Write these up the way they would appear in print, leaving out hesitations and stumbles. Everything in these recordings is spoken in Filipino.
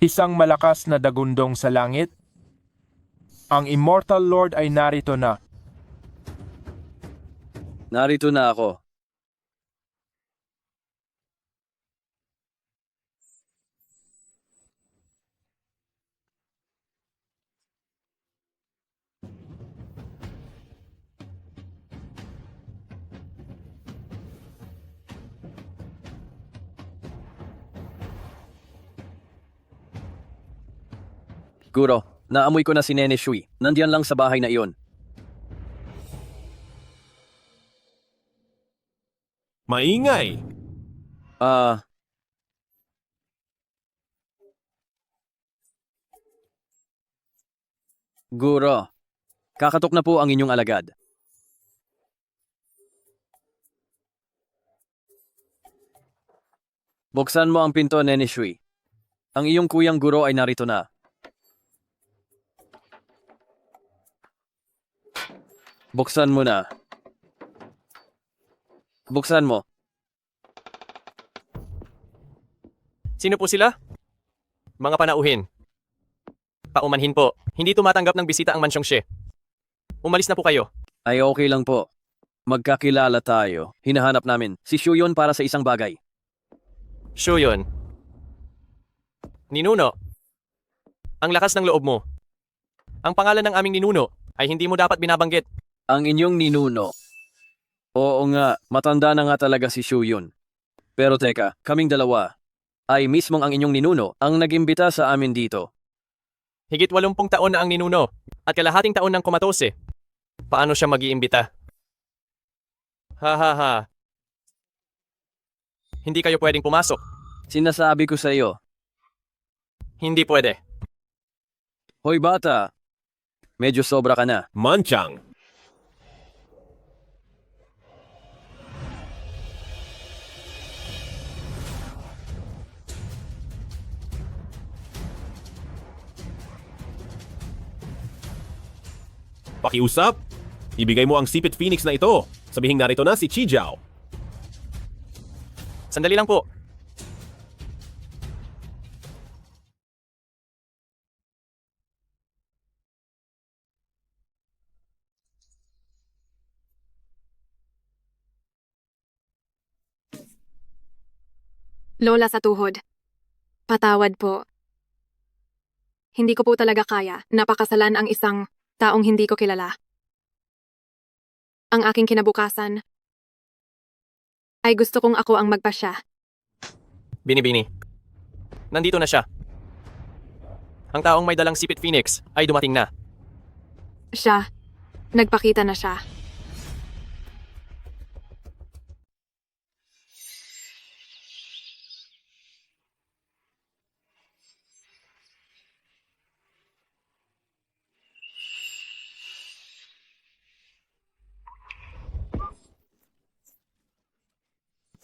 Isang malakas na dagundong sa langit. Ang Immortal Lord ay narito na. Narito na ako. Guro, naamoy ko na si Nene Shui. Nandiyan lang sa bahay na iyon. Maingay! Guro, kakatok na po ang inyong alagad. Buksan mo ang pinto, Nene Shui. Ang iyong kuyang guro ay narito na. Buksan mo na. Buksan mo. Sino po sila? Mga panauhin. Paumanhin po. Hindi tumatanggap ng bisita ang mansyong She. Umalis na po kayo. Ay okay lang po. Magkakilala tayo. Hinahanap namin si Shuyon para sa isang bagay. Shuyon. Ninuno. Ang lakas ng loob mo. Ang pangalan ng aming ninuno ay hindi mo dapat binabanggit. Ang inyong ninuno. Oo nga, matanda na nga talaga si Shuyon. Pero teka, kaming dalawa ay mismong ang inyong ninuno ang nag-imbita sa amin dito. Higit 80 taon na ang ninuno at kalahating taon ng kumatose. Paano siya mag-iimbita? Ha ha ha. Hindi kayo pwedeng pumasok. Sinasabi ko sa iyo, Hindi pwede. hoy bata, medyo sobra ka na. Manchang! Pakiusap? Ibigay mo ang Sipit Phoenix na ito. Sabihing narito na si Chi Jiao. Sandali lang po. Lola sa tuhod. Patawad po. Hindi ko po talaga kaya napakasalan ang isang taong hindi ko kilala. Ang aking kinabukasan ay gusto kong ako ang magpasya. Binibini. Nandito na siya. Ang taong may dalang Sipit Phoenix ay dumating na. Siya, nagpakita na siya.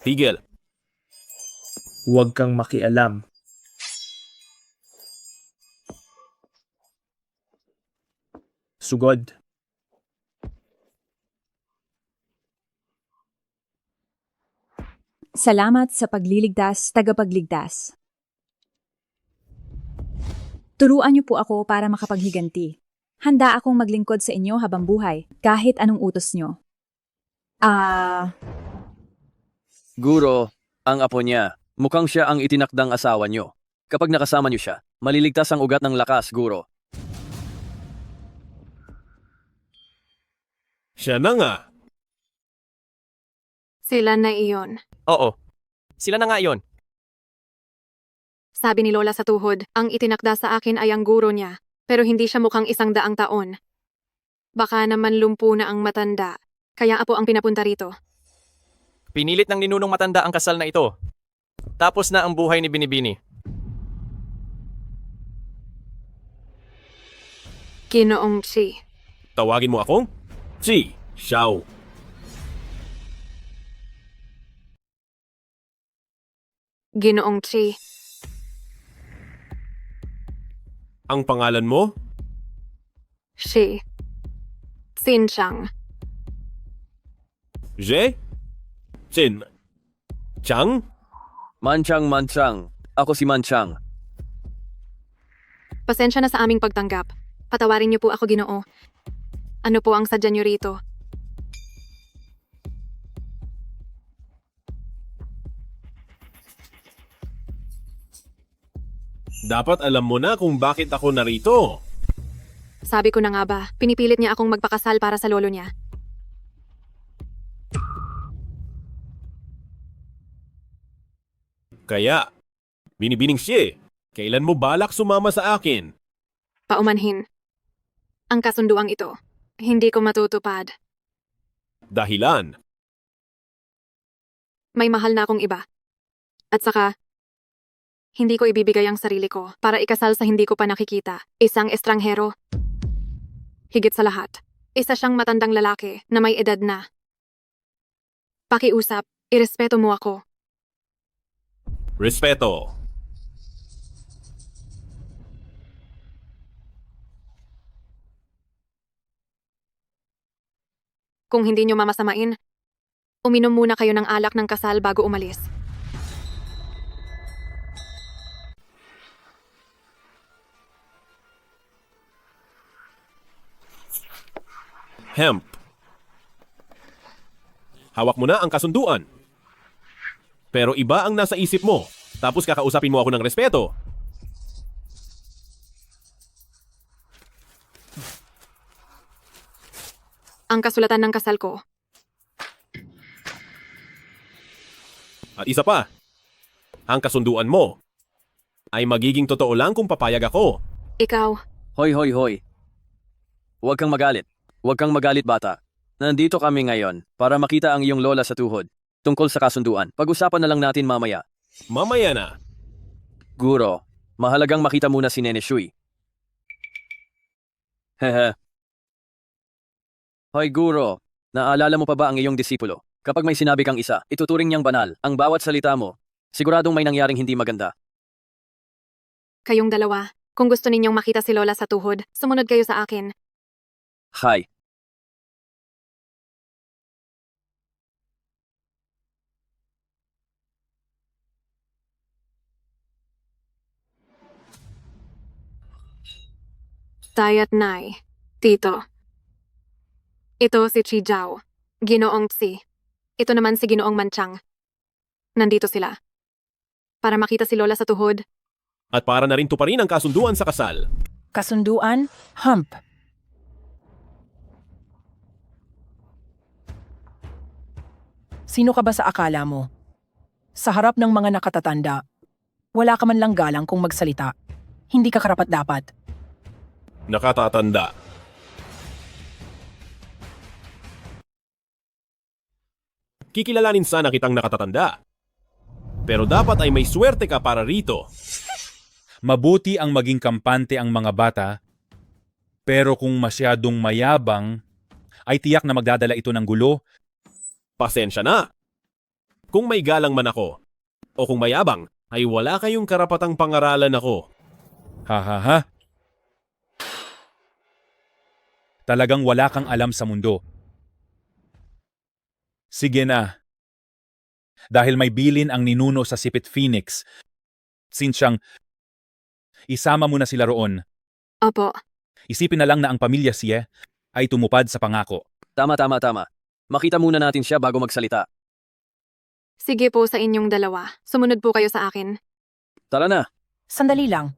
Tigil. Huwag kang makialam. Sugod. Salamat sa pagliligtas, tagapagligtas. Turuan niyo po ako para makapaghiganti. Handa akong maglingkod sa inyo habang buhay, kahit anong utos niyo. Guro, ang apo niya, mukhang siya ang itinakdang asawa niyo. Kapag nakasama niyo siya, maliligtas ang ugat ng lakas, guro. Siya na nga. Sila na iyon. Oo. Sila na nga iyon. Sabi ni Lola sa tuhod, ang itinakda sa akin ay ang guro niya, pero hindi siya mukhang 100 taon. Baka naman lumpo na ang matanda, kaya apo ang pinapunta rito. Pinilit ng ninunong matanda ang kasal na ito. Tapos na ang buhay ni Binibini. Ginoong Chi. Tawagin mo akong Chi Xiao. Ginoong Chi. Ang pangalan mo? Shi. Xinjiang. Je? Chin? Chang? Manchang. Ako si Manchang. Pasensya na sa aming pagtanggap. Patawarin niyo po ako, Ginoo. Ano po ang sadya niyo rito? Dapat alam mo na kung bakit ako narito. Sabi ko na nga ba, pinipilit niya akong magpakasal para sa lolo niya. Kaya, binibining siya. Kailan mo balak sumama sa akin? Paumanhin. Ang kasunduang ito, hindi ko matutupad. Dahilan. May mahal na akong iba. At saka, hindi ko ibibigay ang sarili ko para ikasal sa hindi ko pa nakikita. Isang estranghero. Higit sa lahat, isa siyang matandang lalaki na may edad na. Pakiusap, irespeto mo ako. Respeto. Kung hindi nyo mamasamain, uminom muna kayo ng alak ng kasal bago umalis. Hemp. Hawak mo na ang kasunduan. Pero iba ang nasa isip mo. Tapos kakausapin mo ako ng respeto. Ang kasulatan ng kasal ko. At isa pa, ang kasunduan mo ay magiging totoo lang kung papayag ako. Ikaw, Hoy, hoy, hoy. Huwag kang magalit. Huwag kang magalit, bata. Nandito kami ngayon para makita ang iyong lola sa tuhod. Tungkol sa kasunduan, pag-usapan na lang natin mamaya. Mamaya na. Guro, mahalagang makita muna si Nene Shui. Hehe. Hoy, Guro. Naalala mo pa ba ang iyong disipulo? Kapag may sinabi kang isa, ituturing niyang banal. Ang bawat salita mo, siguradong may nangyaring hindi maganda. kayong dalawa. Kung gusto ninyong makita si Lola sa tuhod, sumunod kayo sa akin. Hi. Tayat Nay. Tito. Ito si Chi Jiao. Ginoong Tsi. Ito naman si Ginoong Manchang. Nandito sila. Para makita si Lola sa tuhod. At para na rin tuparin ang kasunduan sa kasal. Kasunduan, hump. Sino ka ba sa akala mo? Sa harap ng mga nakatatanda, wala ka man lang galang kung magsalita. Hindi ka karapat-dapat. Nakatatanda. Kikilalanin sana kitang nakatatanda. Pero dapat ay may swerte ka para rito. Mabuti ang maging kampante ang mga bata, pero kung masyadong mayabang, ay tiyak na magdadala ito ng gulo. Pasensya na. Kung may galang man ako, o kung mayabang, ay wala kayong karapatang pangaralan ako. Ha ha ha. Talagang wala kang alam sa mundo. Sige na. Dahil may bilin ang ninuno sa Sipit Phoenix, sinsyang isama mo na sila roon. Opo. Isipin na lang na ang pamilya siya ay tumupad sa pangako. Tama. Makita muna natin siya bago magsalita. Sige po sa inyong dalawa. Sumunod po kayo sa akin. Tara na. Sandali lang.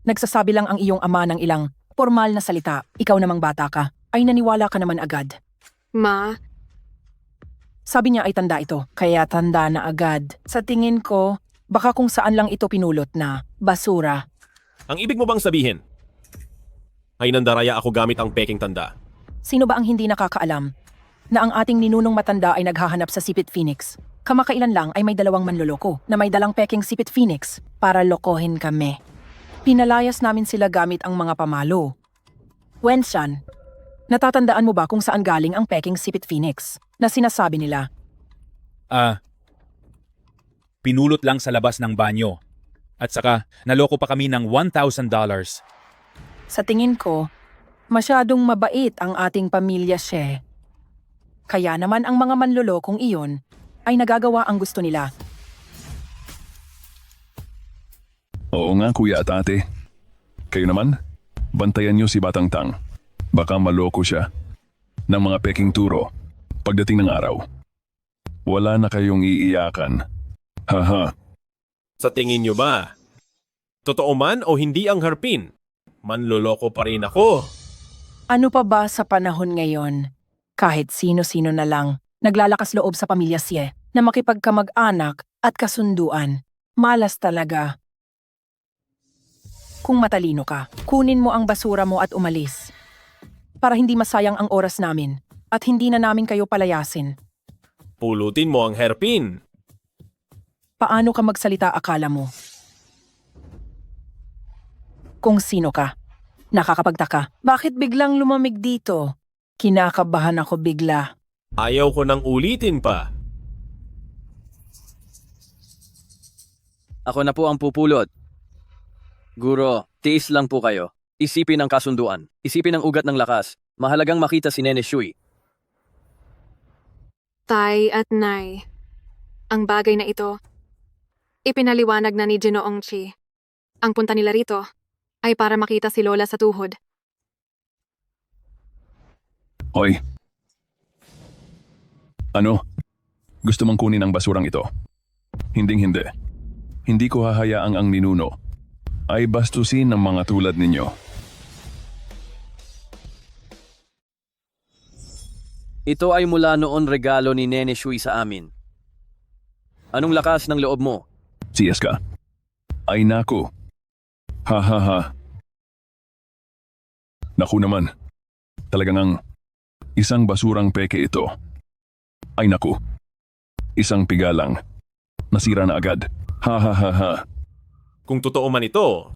Nagsasabi lang ang iyong ama ng ilang formal na salita. Ikaw namang bata ka. Ay naniwala ka naman agad. Ma, Sabi niya ay tanda ito, kaya tanda na agad. Sa tingin ko, baka kung saan lang ito pinulot na basura. Ang ibig mo bang sabihin? Ay nandaraya ako gamit ang peking tanda. Sino ba ang hindi nakakaalam na ang ating ninunong matanda ay naghahanap sa Sipit Phoenix? Kamakailan lang ay may dalawang manloloko na may dalang peking Sipit Phoenix para lokohin kami. Pinalayas namin sila gamit ang mga pamalo. Wenshan, natatandaan mo ba kung saan galing ang peking Sipit Phoenix na sinasabi nila? Pinulot lang sa labas ng banyo. At saka, naloko pa kami ng $1,000. Sa tingin ko, masyadong mabait ang ating pamilya, She. Kaya naman ang mga manlolokong iyon ay nagagawa ang gusto nila. Oo nga, kuya at ate. Kayo naman, bantayan niyo si Batang Tang. Baka maloko siya ng mga peking turo pagdating ng araw. Wala na kayong iiyakan. Haha. Sa tingin nyo ba? Totoo man o hindi ang harpin? Manloloko pa rin ako. Ano pa ba sa panahon ngayon? Kahit sino-sino na lang, naglalakas loob sa pamilya Xie na makipagkamag-anak at kasunduan. Malas talaga. Kung matalino ka, kunin mo ang basura mo at umalis. Para hindi masayang ang oras namin at hindi na namin kayo palayasin. Pulutin mo ang harpin. Paano ka magsalita akala mo? Kung sino ka? Nakakapagtaka. Bakit biglang lumamig dito? Kinakabahan ako bigla. Ayaw ko nang ulitin pa. Ako na po ang pupulot. Guro, tiis lang po kayo. Isipin ang kasunduan. Isipin ang ugat ng lakas. Mahalagang makita si Nene Shui. Tay at Nay, ang bagay na ito, ipinaliwanag na ni Ginoong Chi. Ang punta nila rito ay para makita si Lola sa tuhod. Hoy. Ano? Gusto mong kunin ang basurang ito? Hinding-hindi. Hindi ko hahayaang ang ninuno ay bastusin ng mga tulad ninyo. Ito ay mula noon regalo ni Nene Shui sa amin. Anong lakas ng loob mo? Siyas ka. Ay naku. Ha ha ha. Naku naman. Talagang ang isang basurang peke ito. Ay naku. Isang pigalang. Nasira na agad. Ha ha ha ha. Kung totoo man ito,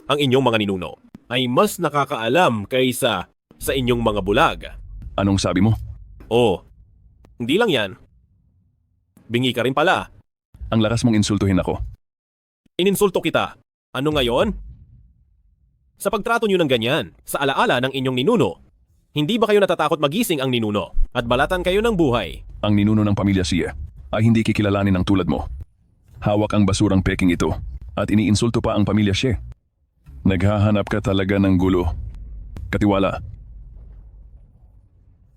ang inyong mga ninuno ay mas nakakaalam kaysa sa inyong mga bulag. Anong sabi mo? Oh, hindi lang yan. Bingi ka rin pala. Ang lakas mong insultuhin ako. Ininsulto kita. Ano ngayon? Sa pagtrato nyo ng ganyan, sa alaala ng inyong ninuno, hindi ba kayo natatakot magising ang ninuno at balatan kayo ng buhay? Ang ninuno ng pamilya Xie ay hindi kikilalanin ng tulad mo. Hawak ang basurang peking ito at iniinsulto pa ang pamilya Xie. Naghahanap ka talaga ng gulo. Katiwala,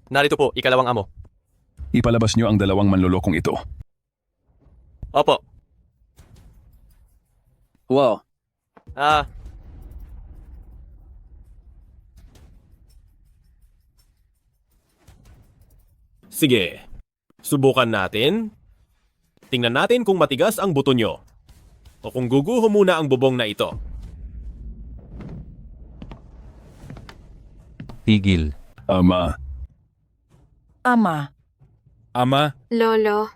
Narito po, ikalawang amo. ipalabas niyo ang dalawang manlolokong ito. Opo. Wow, Ah, Sige, subukan natin. Tingnan natin kung matigas ang buto nyo. O kung guguho muna ang bubong na ito. Tigil. Ama, Ama, Ama, Lolo,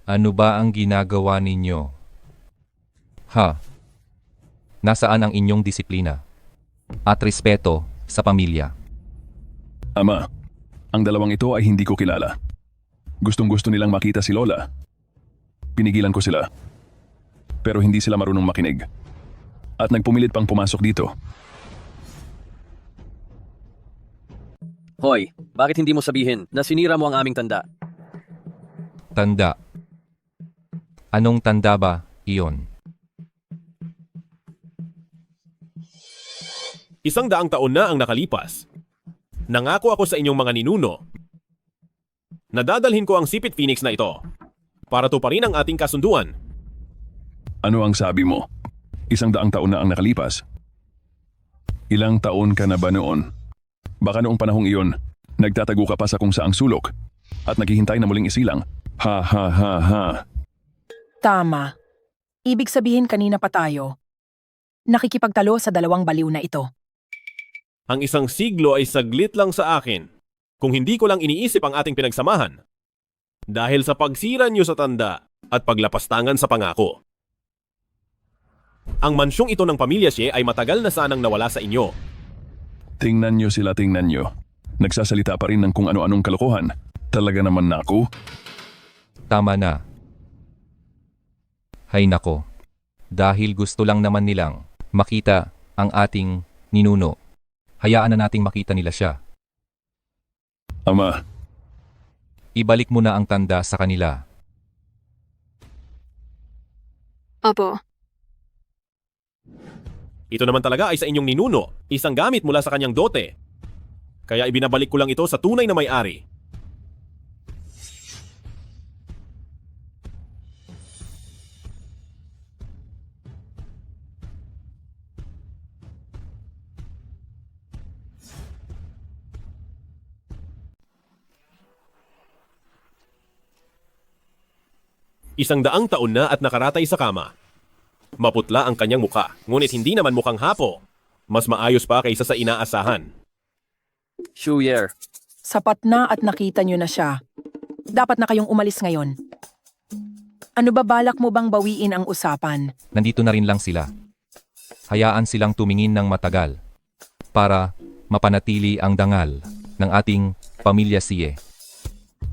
Ano ba ang ginagawa ninyo? Ha? Nasaan ang inyong disiplina? At respeto sa pamilya? ama, ang dalawang ito ay hindi ko kilala. Gustong-gusto nilang makita si Lola. Pinigilan ko sila. Pero hindi sila marunong makinig. At nagpumilit pang pumasok dito. hoy, bakit hindi mo sabihin na sinira mo ang aming tanda? Tanda. Anong tanda ba iyon? 100 taon na ang nakalipas. Nangako ako sa inyong mga ninuno na dadalhin ko ang Sipit Phoenix na ito para tuparin ang ating kasunduan. Ano ang sabi mo? 100 taon na ang nakalipas. Ilang taon ka na ba noon? Baka noong panahong iyon, nagtatago ka pa sa kung saang sulok at naghihintay na muling isilang. Ha ha ha ha. tama. Ibig sabihin kanina pa tayo. Nakikipagtalo sa dalawang baliw na ito. Ang 1 siglo ay saglit lang sa akin kung hindi ko lang iniisip ang ating pinagsamahan. Dahil sa pagsira niyo sa tanda at paglapastangan sa pangako. Ang mansyong ito ng pamilya Xie ay matagal na sanang nawala sa inyo. Tingnan nyo sila, tingnan nyo. Nagsasalita pa rin ng kung ano-anong kalokohan. Talaga naman na ako. Tama na. Hay nako. Dahil gusto lang naman nilang makita ang ating ninuno. Hayaan na nating makita nila siya. Ama, Ibalik mo na ang tanda sa kanila. opo. Ito naman talaga ay sa inyong ninuno, isang gamit mula sa kanyang dote. Kaya ibinabalik ko lang ito sa tunay na may-ari. Isang daang taon na at nakaratay sa kama. Maputla ang kanyang muka, ngunit hindi naman mukhang hapo. Mas maayos pa kaysa sa inaasahan. Shuyer, Sapat na at nakita niyo na siya. Dapat na kayong umalis ngayon. Ano ba balak mo bang bawiin ang usapan? Nandito na rin lang sila. Hayaan silang tumingin ng matagal para mapanatili ang dangal ng ating pamilya Siye.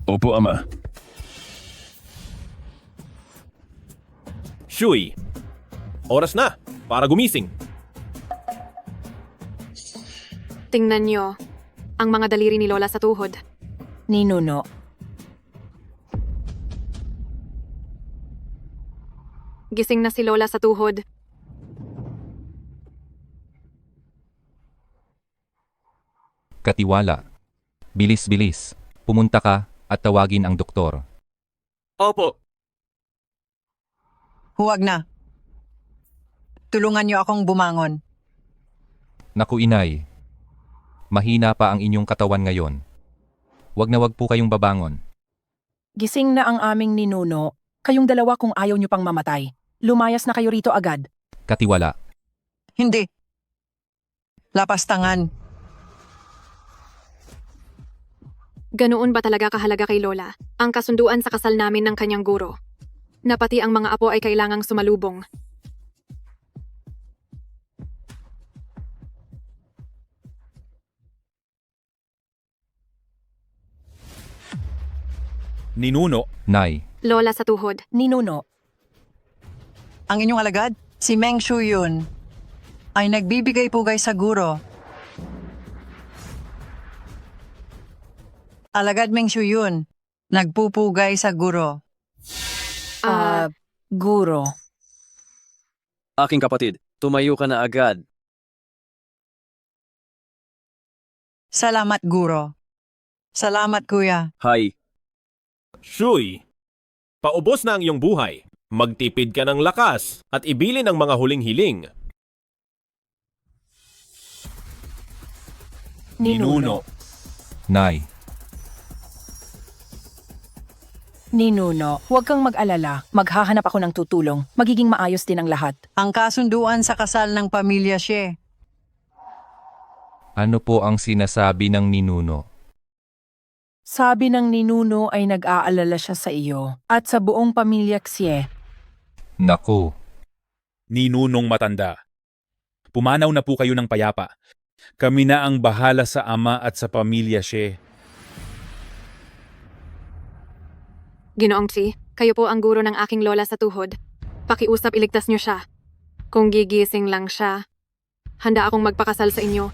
Opo, Ama. Shui, oras na para gumising. Tingnan nyo, ang mga daliri ni Lola sa tuhod. Ninuno, Gising na si Lola sa tuhod. Katiwala. Bilis-bilis. Pumunta ka at tawagin ang doktor. Opo. Huwag na. Tulungan niyo akong bumangon. Naku inay. Mahina pa ang inyong katawan ngayon. Wag na wag po kayong babangon. gising na ang aming ninuno. Kayong dalawa kung ayaw niyo pang mamatay. Lumayas na kayo rito agad. Katiwala. Hindi. Lapastangan. Ganoon ba talaga kahalaga kay Lola ang kasunduan sa kasal namin ng kanyang guro? Na pati ang mga apo ay kailangang sumalubong. Ninuno, Nay. Lola sa tuhod. Ninuno, Ang inyong alagad, si Meng Shuyun, ay nagbibigay-pugay sa guro. Alagad Meng Shuyun, nagpupugay sa guro. guro. aking kapatid, tumayo ka na agad. Salamat, guro. Salamat, kuya. Hay, Shui, paubos na ang iyong buhay. Magtipid ka ng lakas at ibilin ang mga huling hiling. Ninuno, Nay. Ninuno, huwag kang mag-alala. Maghahanap ako ng tutulong. Magiging maayos din ang lahat. Ang kasunduan sa kasal ng pamilya Xie. Ano po ang sinasabi ng ninuno? Sabi ng ninuno ay nag-aalala siya sa iyo at sa buong pamilya Xie. Naku. ninunong matanda. Pumanaw na po kayo ng payapa. Kami na ang bahala sa ama at sa pamilya Xie. Ginoong Chi, kayo po ang guro ng aking Lola sa tuhod. Pakiusap iligtas niyo siya. Kung gigising lang siya, handa akong magpakasal sa inyo.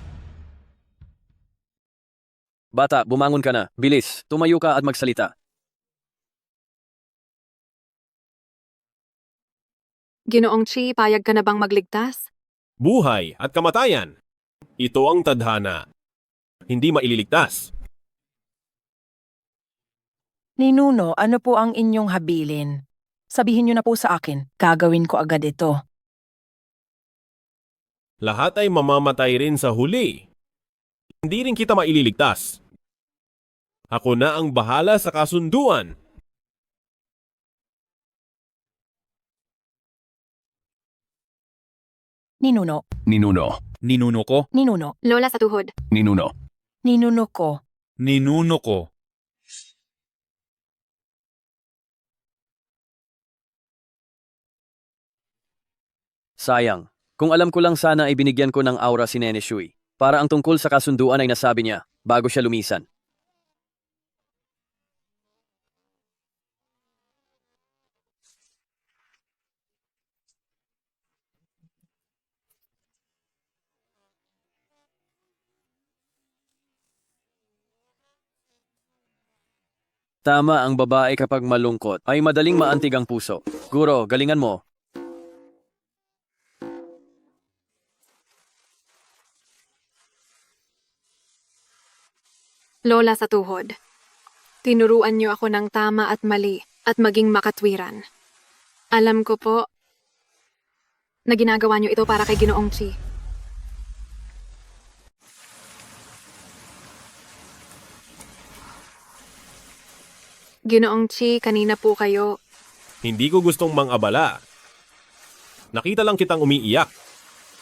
bata, bumangon ka na. Bilis, tumayo ka at magsalita. Ginoong Chi, payag ka na bang magligtas? Buhay at kamatayan. Ito ang tadhana. Hindi maililigtas. Ninuno, ano po ang inyong habilin? Sabihin niyo na po sa akin. Gagawin ko agad ito. Lahat ay mamamatay rin sa huli. Hindi rin kita maililigtas. Ako na ang bahala sa kasunduan. Ninuno, Ninuno. Ninuno ko, ninuno, Lola sa tuhod. Ninuno. ninuno ko. ninuno ko. Sayang. Kung alam ko lang sana ay binigyan ko ng aura si Nene Shui. Para ang tungkol sa kasunduan ay nasabi niya bago siya lumisan. Tama, ang babae kapag malungkot ay madaling maantig ang puso. Guro, galingan mo. Lola sa tuhod. Tinuruan niyo ako ng tama at mali at maging makatwiran. Alam ko po na ginagawa niyo ito para kay Ginoong Chi. Ginoong Chi, kanina po kayo. Hindi ko gustong mang-abala. Nakita lang kitang umiiyak.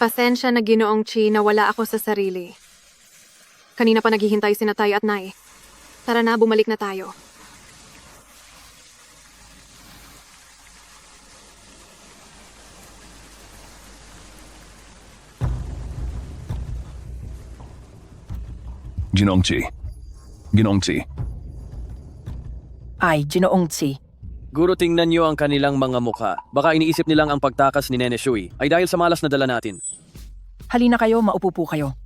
Pasensya na Ginoong Chi na wala ako sa sarili. Kanina pa naghihintay sina Tay at Nay. Tara na, bumalik na tayo. Ginoong Chi. Ginoong Chi. Ay, Ginoong Chi. Guro, tingnan niyo ang kanilang mga mukha. Baka iniisip nilang ang pagtakas ni Nene Shui ay dahil sa malas na dala natin. Halina kayo, maupo po kayo.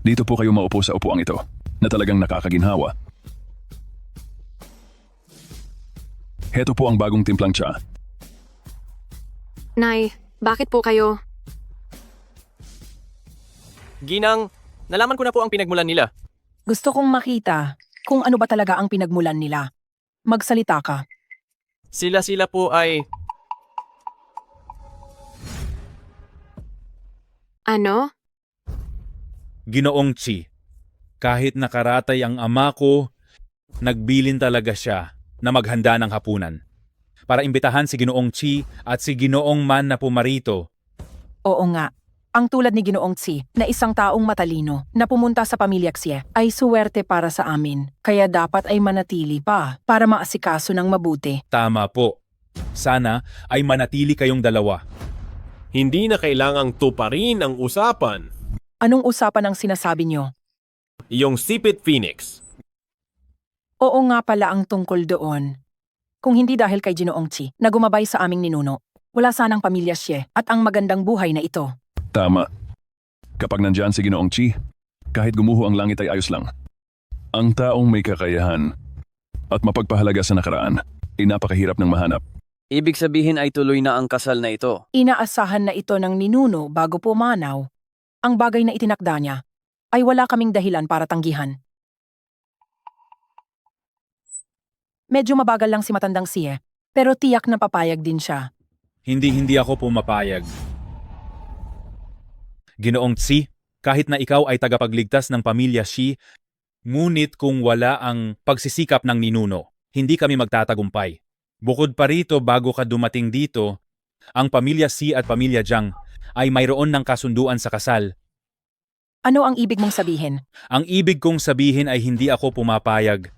Dito po kayo maupo sa upuang ito na talagang nakakaginhawa. Heto po ang bagong timplang tsa. Nay, bakit po kayo? Ginang, nalaman ko na po ang pinagmulan nila. Gusto kong makita kung ano ba talaga ang pinagmulan nila. Magsalita ka. Sila po ay... Ano? Ginoong Chi, kahit nakaratay ang ama ko, nagbilin talaga siya na maghanda ng hapunan para imbitahan si Ginoong Chi at si Ginoong Man na pumarito. Oo nga. Ang tulad ni Ginoong Chi na isang taong matalino na pumunta sa pamilya Xie ay suwerte para sa amin. Kaya dapat ay manatili pa para maasikaso ng mabuti. Tama po. Sana ay manatili kayong dalawa. Hindi na kailangang tuparin ang usapan. Anong usapan ang sinasabi niyo? Yung Sipit Phoenix. Oo nga pala ang tungkol doon. Kung hindi dahil kay Ginoong Chi na gumabay sa aming ninuno, wala sanang pamilya Xie at ang magandang buhay na ito. Tama. Kapag nandyan si Ginoong Chi, kahit gumuho ang langit ay ayos lang. Ang taong may kakayahan at mapagpahalaga sa nakaraan ay napakahirap ng mahanap. Ibig sabihin ay tuloy na ang kasal na ito. Inaasahan na ito ng ninuno bago pumanaw. Ang bagay na itinakda niya ay wala kaming dahilan para tanggihan. Medyo mabagal lang si matandang Xie, pero tiyak na papayag din siya. Hindi ako pumapayag. Ginoong Chi, kahit na ikaw ay tagapagligtas ng pamilya Shi, ngunit kung wala ang pagsisikap ng ninuno, hindi kami magtatagumpay. Bukod pa rito, bago ka dumating dito, ang pamilya Xi at pamilya Jiang ay mayroon ng kasunduan sa kasal. Ano ang ibig mong sabihin? Ang ibig kong sabihin ay hindi ako pumapayag.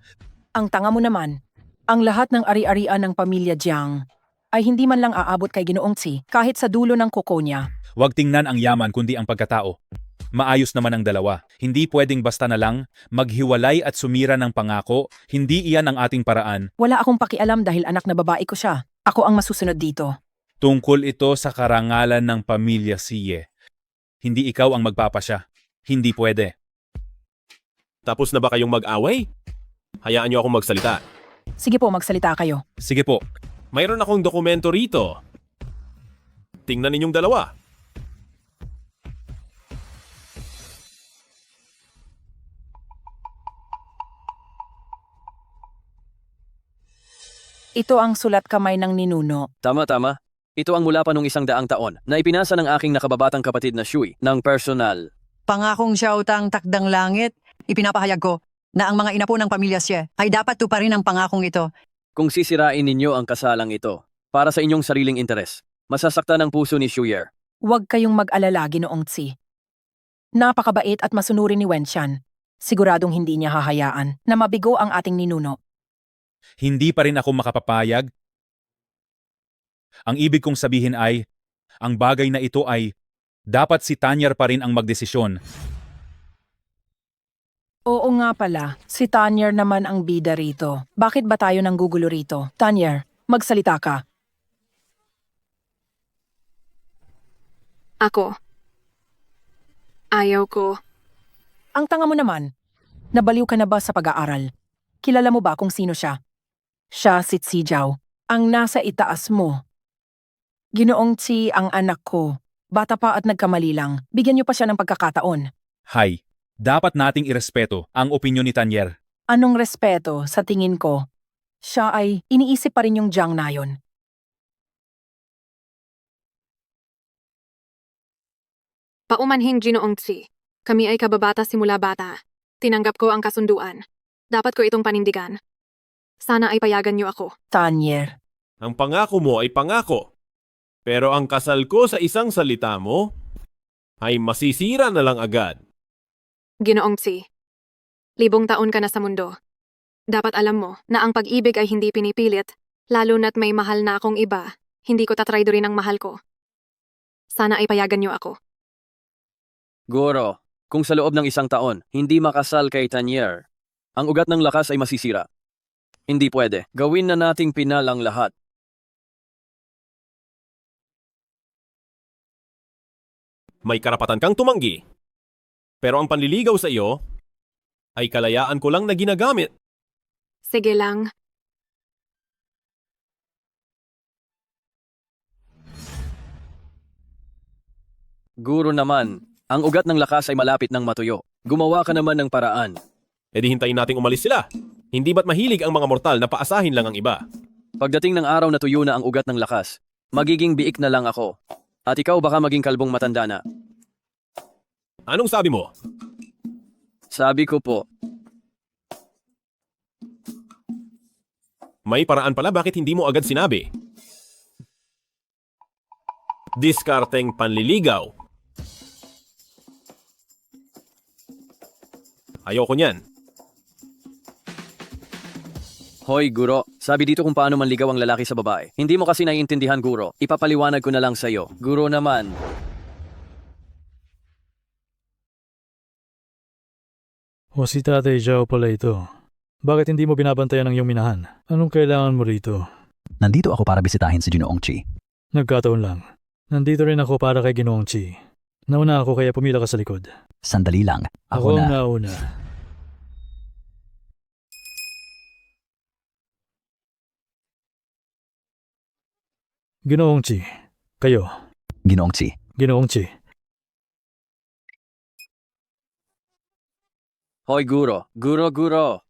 Ang tanga mo naman. Ang lahat ng ari-arian ng pamilya Jiang ay hindi man lang aabot kay Ginoong Chi kahit sa dulo ng kuko niya. Huwag tingnan ang yaman kundi ang pagkatao. Maayos naman ang dalawa. Hindi pwedeng basta na lang maghiwalay at sumira ng pangako. Hindi iyan ang ating paraan. Wala akong pakialam dahil anak na babae ko siya. Ako ang masusunod dito. Tungkol ito sa karangalan ng pamilya Xie. Hindi ikaw ang magpapasya. Hindi pwede. Tapos na ba kayong mag-away? Hayaan niyo akong magsalita. Sige po, magsalita kayo. Sige po. Mayroon akong dokumento rito. Tingnan ninyong dalawa. Ito ang sulat kamay ng ninuno. Tama. Ito ang mula pa nung 100 taon na ipinasa ng aking nakababatang kapatid na Shui ng personal. Pangakong siya utang takdang langit, ipinapahayag ko na ang mga inapo ng pamilya Xie ay dapat tuparin ang pangakong ito. Kung sisirain ninyo ang kasalang ito para sa inyong sariling interes, masasaktan ang puso ni Shuyer. Huwag kayong mag-alala, Ginoong Chi. Napakabait at masunurin ni Wenshan. Siguradong hindi niya hahayaan na mabigo ang ating ninuno. Hindi pa rin ako makapapayag. Ang ibig kong sabihin ay, ang bagay na ito ay, dapat si Tanyar pa rin ang magdesisyon. Oo nga pala, si Tanyar naman ang bida rito. Bakit ba tayo nanggugulo rito? Tanyar, magsalita ka. Ako. Ayaw ko. Ang tanga mo naman. Nabaliw ka na ba sa pag-aaral? Kilala mo ba kung sino siya? Siya si Xijiao, ang nasa itaas mo. Ginoong Chi ang anak ko. Bata pa at nagkamali lang. Bigyan niyo pa siya ng pagkakataon. Hay, Dapat nating irespeto ang opinyon ni Tanyer. Anong respeto sa tingin ko? Siya ay iniisip pa rin yung Jiang na yun. Paumanhin, Ginoong Tsi. Kami ay kababata simula bata. Tinanggap ko ang kasunduan. Dapat ko itong panindigan. Sana ay payagan niyo ako. Tanyer. Ang pangako mo ay pangako. Pero ang kasal ko sa isang salita mo ay masisira na lang agad. Ginoong Tsi. 1000 taon ka na sa mundo. Dapat alam mo na ang pag-ibig ay hindi pinipilit, lalo na't may mahal na akong iba. Hindi ko tatraydorin ang mahal ko. Sana ay payagan niyo ako. Guro, kung sa loob ng 1 taon, hindi makasal kay Tanyer, ang ugat ng lakas ay masisira. Hindi pwede. Gawin na nating pinal ang lahat. May karapatan kang tumanggi. Pero ang panliligaw sa iyo ay kalayaan ko lang na ginagamit. Sige lang. Guro naman, ang ugat ng lakas ay malapit ng matuyo. Gumawa ka naman ng paraan. E di hintayin nating umalis sila. Hindi ba't mahilig ang mga mortal na paasahin lang ang iba? Pagdating ng araw na tuyo na ang ugat ng lakas, magiging biik na lang ako. At ikaw baka maging kalbong matanda na. Anong sabi mo? Sabi ko po, May paraan pala bakit hindi mo agad sinabi. Diskarteng panliligaw. Ayoko niyan. Hoy, Guro, sabi dito kung paano manligaw ang lalaki sa babae. Hindi mo kasi naiintindihan, Guro. Ipapaliwanag ko na lang sa'yo. Guro naman. O si Tatay Zhao pala ito. Bakit hindi mo binabantayan ang iyong minahan? Anong kailangan mo rito? Nandito ako para bisitahin si Ginoong Chi. Nagkataon lang. Nandito rin ako para kay Ginoong Chi. Nauna ako kaya pumila ka sa likod. Sandali lang. Ako na. ang nauna. Ginoong Chi. Kayo. Ginoong Chi. Ginoong Chi. Hoy, Guro. Guro.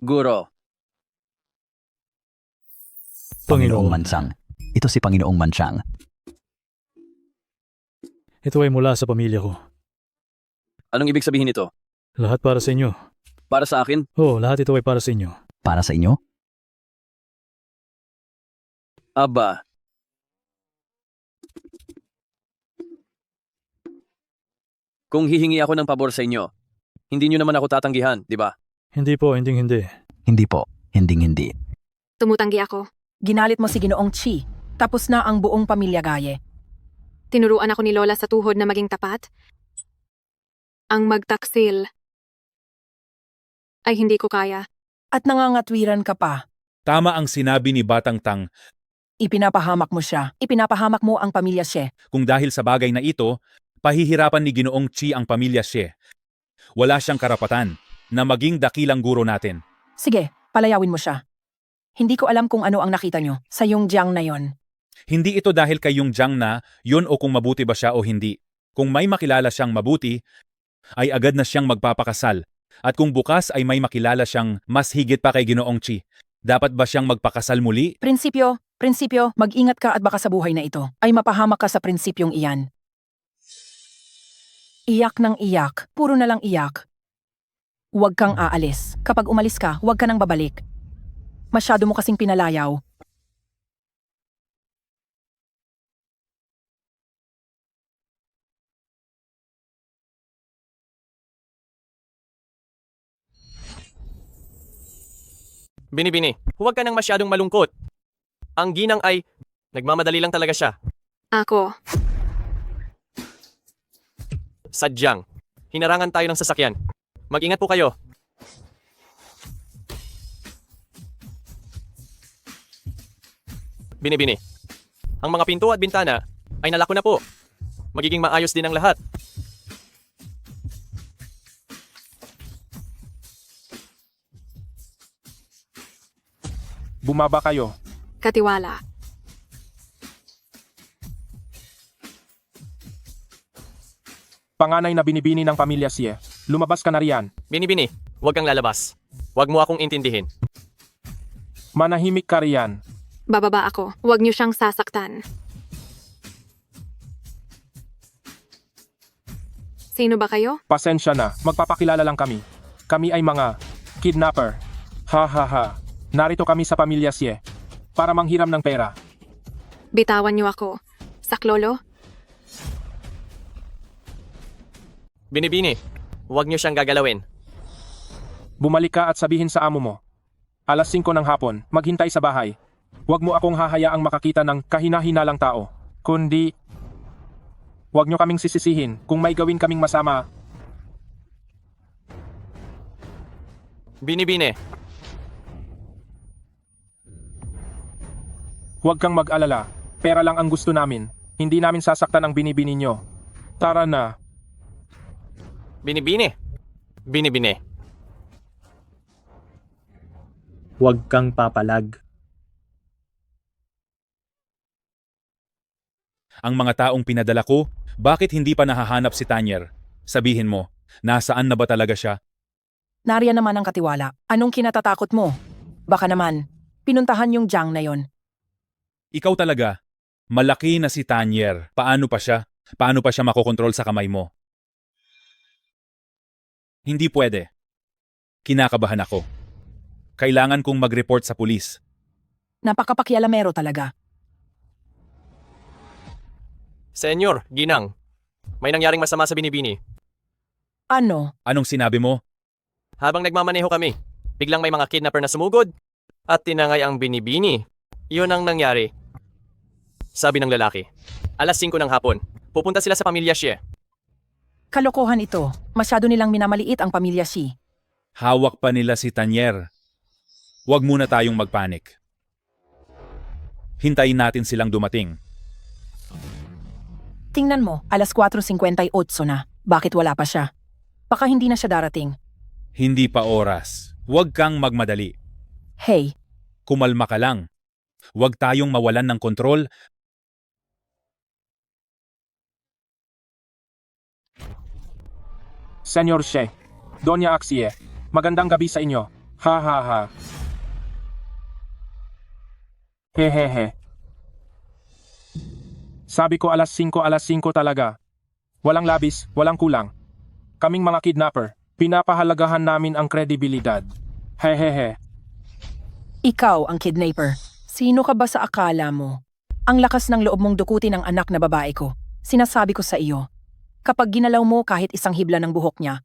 Panginoong Mansang. Ito si Panginoong Mansang. Ito ay mula sa pamilya ko. Anong ibig sabihin nito? Lahat para sa inyo. Para sa akin? Oo, lahat ito ay para sa inyo. Para sa inyo? Aba. Kung hihingi ako ng pabor sa inyo, hindi nyo naman ako tatanggihan, di ba? Hindi po, hindi. Hindi po, hindi. Tumutanggi ako. Ginalit mo si Ginoong Chi. Tapos na ang buong pamilya Gaye. Tinuruan ako ni Lola sa tuhod na maging tapat. Ang magtaksil ay hindi ko kaya. At nangangatwiran ka pa. Tama ang sinabi ni Batang Tang, Ipinapahamak mo siya. Ipinapahamak mo ang pamilya Xie. kung dahil sa bagay na ito, pahihirapan ni Ginoong Chi ang pamilya Xie. Wala siyang karapatan na maging dakilang guro natin. Sige, palayawin mo siya. Hindi ko alam kung ano ang nakita nyo sa yung Jiang na yon. Hindi ito dahil kay yung Jiang na yun o kung mabuti ba siya o hindi. Kung may makilala siyang mabuti, ay agad na siyang magpapakasal. At kung bukas ay may makilala siyang mas higit pa kay Ginoong Chi, dapat ba siyang magpakasal muli? Prinsipyo, mag-ingat ka at baka sa buhay na ito ay mapahamak ka sa prinsipyong iyan. Iyak ng iyak, puro na lang iyak. Huwag kang aalis. Kapag umalis ka, huwag ka nang babalik. Masyado mo kasing pinalayaw. Bini, huwag ka nang masyadong malungkot. Ang ginang ay nagmamadali lang talaga siya. Ako. Sadyang. Hinarangan tayo ng sasakyan. Mag-ingat po kayo. Bini. Ang mga pinto at bintana ay nalako na po. Magiging maayos din ang lahat. Bumaba kayo. Katiwala. Panganay na binibini ng pamilya Xie. Lumabas ka na riyan. Binibini, huwag kang lalabas. Huwag mo akong intindihin. Manahimik ka riyan. Bababa ako. Huwag niyo siyang sasaktan. Sino ba kayo? Pasensya na, magpapakilala lang kami. Kami ay mga kidnapper. Ha ha ha. Narito kami sa pamilya Xie para manghiram ng pera. Bitawan niyo ako. Saklolo? Binibini, huwag niyo siyang gagalawin. Bumalik ka at sabihin sa amo mo. Alas 5 ng hapon, maghintay sa bahay. Huwag mo akong hahayaang makakita ng kahina-hinalang tao. Kundi, huwag niyo kaming sisisihin kung may gawin kaming masama. Binibini, Huwag kang mag-alala. Pera lang ang gusto namin. Hindi namin sasaktan ang binibini nyo. Tara na. binibini. Binibini. Huwag kang papalag. Ang mga taong pinadala ko, bakit hindi pa nahahanap si Tanyer? Sabihin mo, nasaan na ba talaga siya? Nariyan naman ang katiwala. Anong kinatatakot mo? Baka naman, pinuntahan yung Jiang na yon. Ikaw talaga. Malaki na si Tanyer. Paano pa siya? Paano pa siya makokontrol sa kamay mo? Hindi pwede. Kinakabahan ako. Kailangan kong mag-report sa pulis. Napakapakialamero talaga. Senyor, Ginang, may nangyaring masama sa binibini. Ano? Anong sinabi mo? Habang nagmamaneho kami, biglang may mga kidnapper na sumugod at tinangay ang binibini. Iyon ang nangyari. Sabi ng lalaki, alas 5 ng hapon, pupunta sila sa pamilya Xie. Kalokohan ito. Masyado nilang minamaliit ang pamilya Xi. Hawak pa nila si Tanyer. Huwag muna tayong magpanik. Hintayin natin silang dumating. Tingnan mo, alas 4:58 na. Bakit wala pa siya? Baka hindi na siya darating. Hindi pa oras. Huwag kang magmadali. Hey, Kumalma ka lang. Huwag tayong mawalan ng kontrol. Senyor Xie, Doña Axie, magandang gabi sa inyo. Ha ha ha. Hehehe. Sabi ko alas 5 talaga. Walang labis, walang kulang. Kaming mga kidnapper, pinapahalagahan namin ang kredibilidad. Hehehe. ikaw ang kidnapper. Sino ka ba sa akala mo? Ang lakas ng loob mong dukutin ang anak na babae ko. Sinasabi ko sa iyo. Kapag ginalaw mo kahit isang hibla ng buhok niya,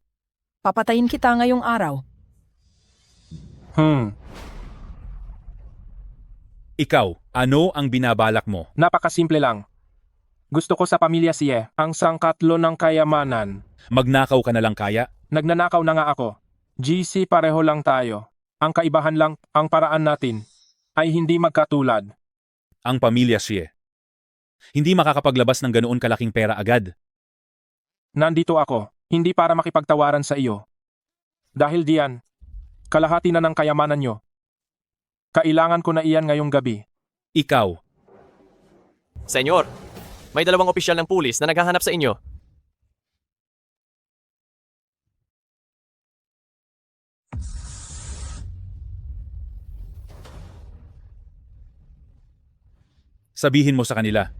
papatayin kita ngayong araw. Ikaw, ano ang binabalak mo? Napakasimple lang. Gusto ko sa pamilya Xie, ang sangkatlo ng kayamanan. Magnakaw ka na lang kaya? Nagnanakaw na nga ako. GC pareho lang tayo. Ang kaibahan lang, ang paraan natin, ay hindi magkatulad. Ang pamilya Xie. Hindi makakapaglabas ng ganoon kalaking pera agad. Nandito ako, hindi para makipagtawaran sa iyo. Dahil diyan, kalahati na ng kayamanan nyo. Kailangan ko na iyan ngayong gabi. Ikaw, Senyor, may dalawang opisyal ng pulis na naghahanap sa inyo. sabihin mo sa kanila.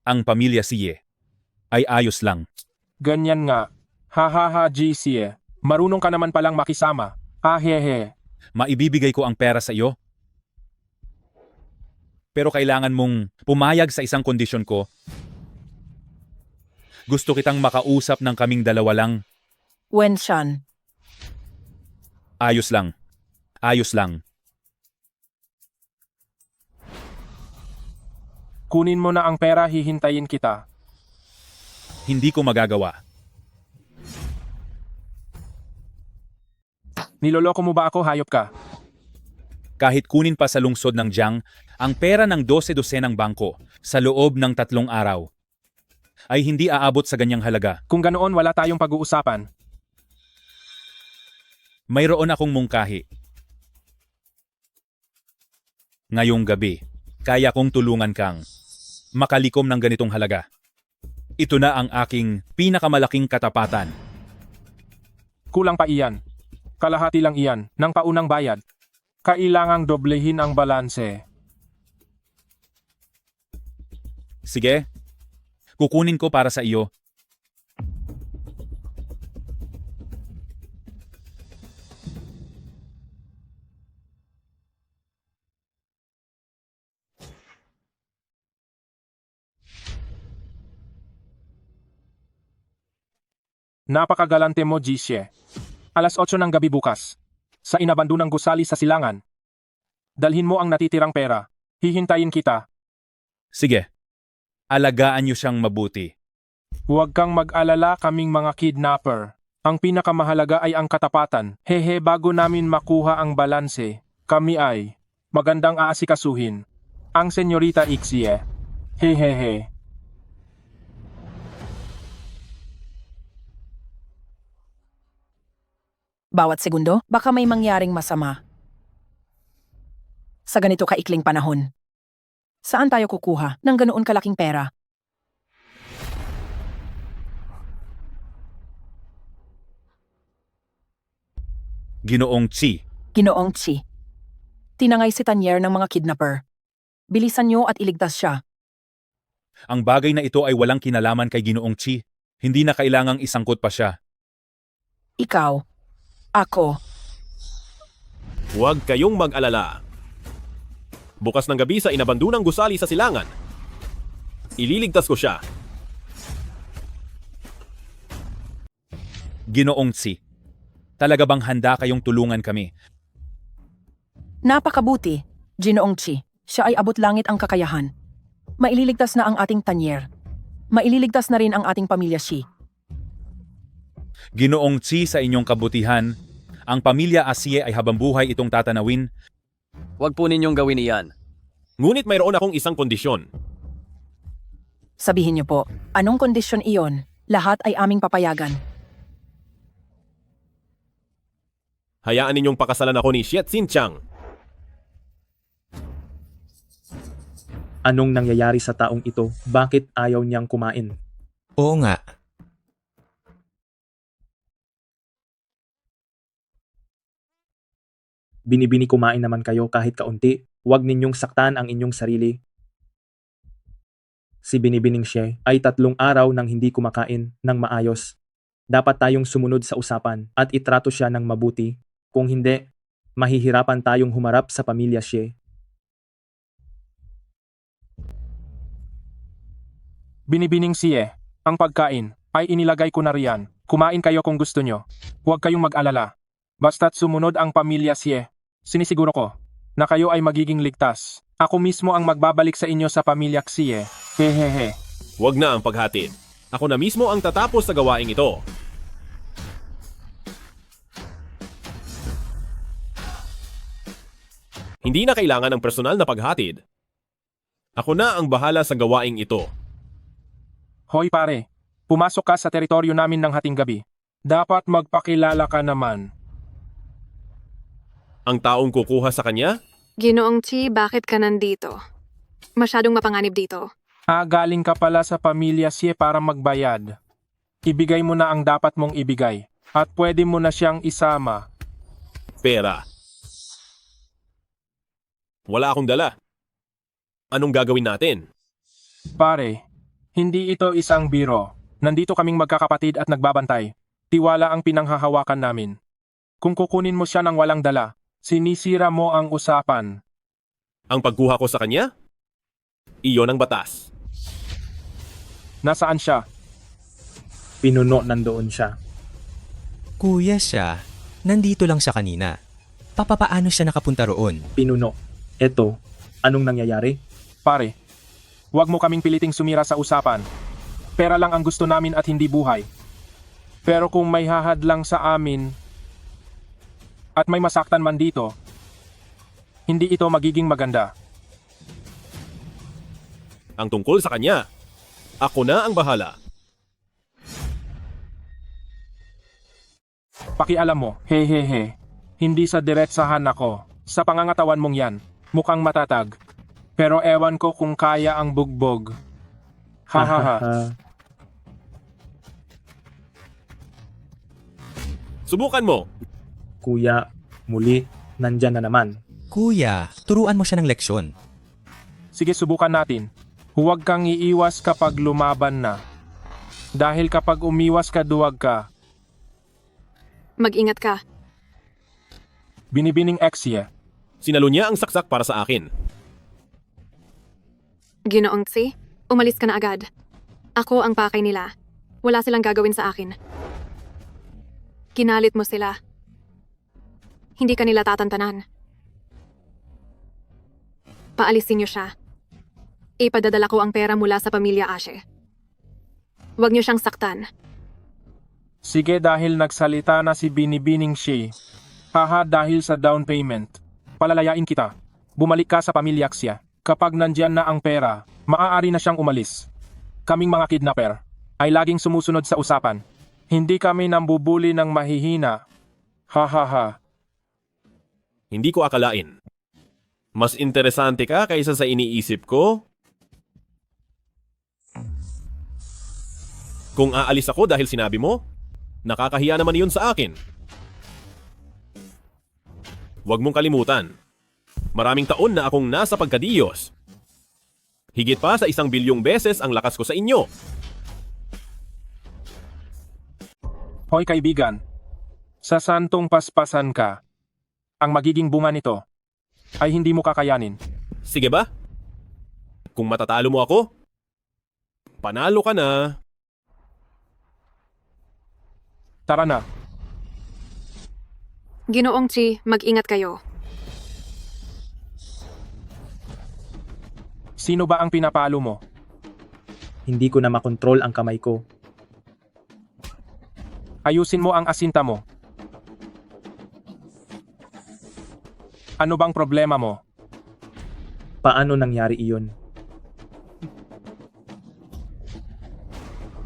Ang pamilya Xie ay ayos lang. Ganyan nga. Ha ha ha GC. Marunong ka naman palang makisama. Ah hehe. Maibibigay ko ang pera sa iyo. Pero kailangan mong pumayag sa isang kondisyon ko. Gusto kitang makausap ng kaming dalawa lang. Wenshan, Ayos lang. Ayos lang. Kunin mo na ang pera, hihintayin kita. Hindi ko magagawa. Niloloko mo ba ako, hayop ka? Kahit kunin pa sa lungsod ng Jiang ang pera ng 12 dosenang bangko sa loob ng 3 araw, ay hindi aabot sa ganyang halaga. Kung ganoon, wala tayong pag-uusapan. Mayroon akong mungkahi. Ngayong gabi, kaya kong tulungan kang makalikom ng ganitong halaga. Ito na ang aking pinakamalaking katapatan. Kulang pa iyan. Kalahati lang iyan ng paunang bayad. Kailangang doblehin ang balanse. Sige, kukunin ko para sa iyo. Napakagalante mo, Jisye. Alas 8 ng gabi bukas. Sa inabandunang gusali sa silangan. Dalhin mo ang natitirang pera. Hihintayin kita. Sige, alagaan niyo siyang mabuti. Huwag kang mag-alala, kaming mga kidnapper. Ang pinakamahalaga ay ang katapatan. Hehe, bago namin makuha ang balanse, kami ay magandang aasikasuhin. Ang Senyorita Ixie. Hehehe. Bawat segundo, baka may mangyaring masama. Sa ganito kaikling panahon. Saan tayo kukuha ng ganoon kalaking pera? Ginoong Chi, Ginoong Chi. Tinangay si Tanier ng mga kidnapper. Bilisan niyo at iligtas siya. ang bagay na ito ay walang kinalaman kay Ginoong Chi. Hindi na kailangang isangkot pa siya. Ikaw, ako, Huwag kayong mag-alala. Bukas ng gabi sa inabandunang gusali sa silangan. Ililigtas ko siya. Ginoong Chi, talaga bang handa kayong tulungan kami? napakabuti, Ginoong Chi. Siya ay abot langit ang kakayahan. Maililigtas na ang ating Tanier. Maililigtas na rin ang ating pamilya Shi. Ginoong Chi, sa inyong kabutihan, ang pamilya Asie ay habambuhay itong tatanawin. Huwag po ninyong gawin iyan. Ngunit mayroon akong isang kondisyon. Sabihin niyo po, anong kondisyon iyon? Lahat ay aming papayagan. Hayaan ninyong pakasalan ako ni Xiet Xin Chang. Anong nangyayari sa taong ito? Bakit ayaw niyang kumain? Oo nga. Binibini kumain naman kayo kahit kaunti. Huwag ninyong saktan ang inyong sarili. Si Binibining Xie ay 3 araw nang hindi kumakain ng maayos. Dapat tayong sumunod sa usapan at itrato siya ng mabuti. Kung hindi, mahihirapan tayong humarap sa pamilya Xie. Binibining Xie, ang pagkain ay inilagay ko na riyan. Kumain kayo kung gusto nyo. Huwag kayong mag-alala. Basta't sumunod ang pamilya Xie. Sinisiguro ko na kayo ay magiging ligtas. Ako mismo ang magbabalik sa inyo sa pamilya Xie. Hehehe. Huwag na ang paghatid. Ako na mismo ang tatapos sa gawaing ito. Hindi na kailangan ng personal na paghatid. Ako na ang bahala sa gawaing ito. Hoy pare, pumasok ka sa teritoryo namin ng hating gabi. Dapat magpakilala ka naman. Ang taong kukuha sa kanya? Ginoong Chi, bakit ka nandito? Masyadong mapanganib dito. Galing ka pala sa pamilya Xie para magbayad. Ibigay mo na ang dapat mong ibigay. At pwede mo na siyang isama. Pera. Wala akong dala. Anong gagawin natin? Pare, hindi ito isang biro. Nandito kaming magkakapatid at nagbabantay. Tiwala ang pinanghahawakan namin. Kung kukunin mo siya ng walang dala, sinisira mo ang usapan. Ang pagkuha ko sa kanya? Iyon ang batas. Nasaan siya? Pinuno nandoon siya. Kuya siya. Nandito lang siya kanina. Papaano siya nakapunta roon? Pinuno. Eto, anong nangyayari? Pare, huwag mo kaming piliting sumira sa usapan. Pera lang ang gusto namin at hindi buhay. Pero kung may hahadlang sa amin at may masaktan man dito, hindi ito magiging maganda. Ang tungkol sa kanya, ako na ang bahala. Pakialam mo, hehehe. Hindi sa diretsahan ako. Sa pangangatawan mong yan, mukhang matatag. Pero ewan ko kung kaya ang bugbog. Hahaha. Subukan mo. Kuya, muli, nandyan na naman. Kuya, turuan mo siya ng leksyon. Sige, subukan natin. Huwag kang iiwas kapag lumaban na. Dahil kapag umiwas ka, duwag ka. Mag-ingat ka. Binibining Exia. Sinalo niya ang saksak para sa akin. Ginoong Tsi, umalis ka na agad. Ako ang pakay nila. Wala silang gagawin sa akin. Kinalit mo sila. Hindi ka nila tatantanan. Paalisin niyo siya. Ipadadala ko ang pera mula sa pamilya Ashe. Huwag niyo siyang saktan. Sige, dahil nagsalita na si Binibining Shi. Haha, dahil sa down payment. Palalayain kita. Bumalik ka sa pamilya Xia. Kapag nandyan na ang pera, maaari na siyang umalis. Kaming mga kidnapper ay laging sumusunod sa usapan. Hindi kami nambubuli ng mahihina. Ha. Hindi ko akalain. Mas interesante ka kaysa sa iniisip ko? Kung aalis ako dahil sinabi mo, nakakahiya naman iyon sa akin. Huwag mong kalimutan. Maraming taon na akong nasa pagkadiyos. Higit pa sa 1 bilyong beses ang lakas ko sa inyo. Hoy kaibigan, sa santong paspasan ka, ang magiging bunga nito ay hindi mo kakayanin. Sige ba? Kung matatalo mo ako, panalo ka na. Tara na. Ginoong Tsi, mag-ingat kayo. Sino ba ang pinapalo mo? Hindi ko na makontrol ang kamay ko. Ayusin mo ang asinta mo. Ano bang problema mo? Paano nangyari iyon?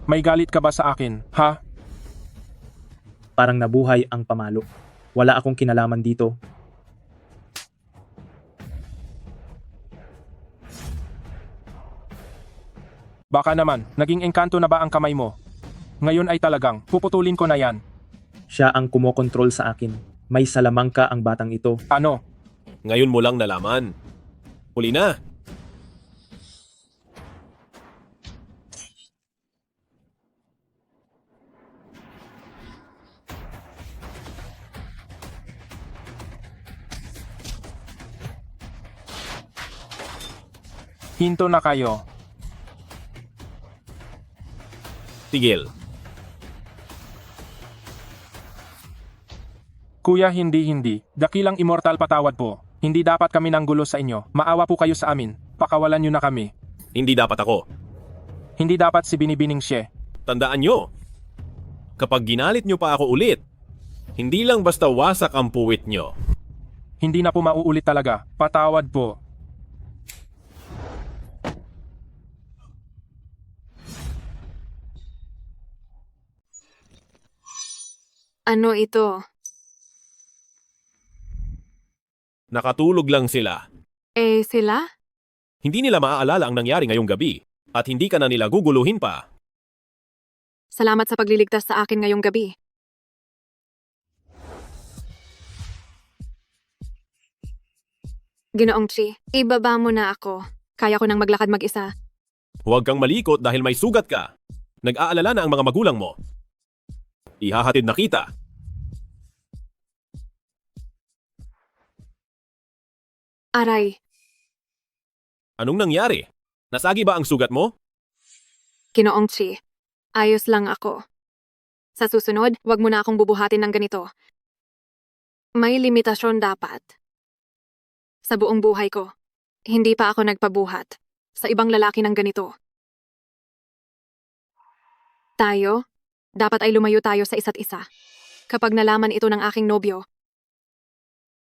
May galit ka ba sa akin, ha? Parang nabuhay ang pamalo. Wala akong kinalaman dito. Baka naman, naging engkanto na ba ang kamay mo? Ngayon ay talagang, puputulin ko na yan. Siya ang kumokontrol sa akin. May salamangka ang batang ito. Ano? Ngayon mo lang nalaman. Huli na. Hinto na kayo. Tigil. Kuya, hindi. Dakilang immortal, patawad po. Hindi dapat kami nanggulo sa inyo. Maawa po kayo sa amin. Pakawalan nyo na kami. Hindi dapat ako. Hindi dapat si Binibining Xie. Tandaan nyo, kapag ginalit nyo pa ako ulit, hindi lang basta wasak ang puwit nyo. Hindi na po mauulit talaga. Patawad po. Ano ito? Nakatulog lang sila. Sila? Hindi nila maaalala ang nangyari ngayong gabi at hindi ka na nila guguluhin pa. Salamat sa pagliligtas sa akin ngayong gabi. Ginoong Tsi, ibaba mo na ako. Kaya ko nang maglakad mag-isa. Huwag kang malikot dahil may sugat ka. Nag-aalala na ang mga magulang mo. Ihahatid na kita. Aray, Anong nangyari? Nasagi ba ang sugat mo? Ginoong Tsi, ayos lang ako. Sa susunod, wag mo na akong bubuhatin ng ganito. May limitasyon dapat. Sa buong buhay ko, hindi pa ako nagpabuhat sa ibang lalaki ng ganito. Tayo, dapat ay lumayo tayo sa isa't isa. Kapag nalaman ito ng aking nobyo,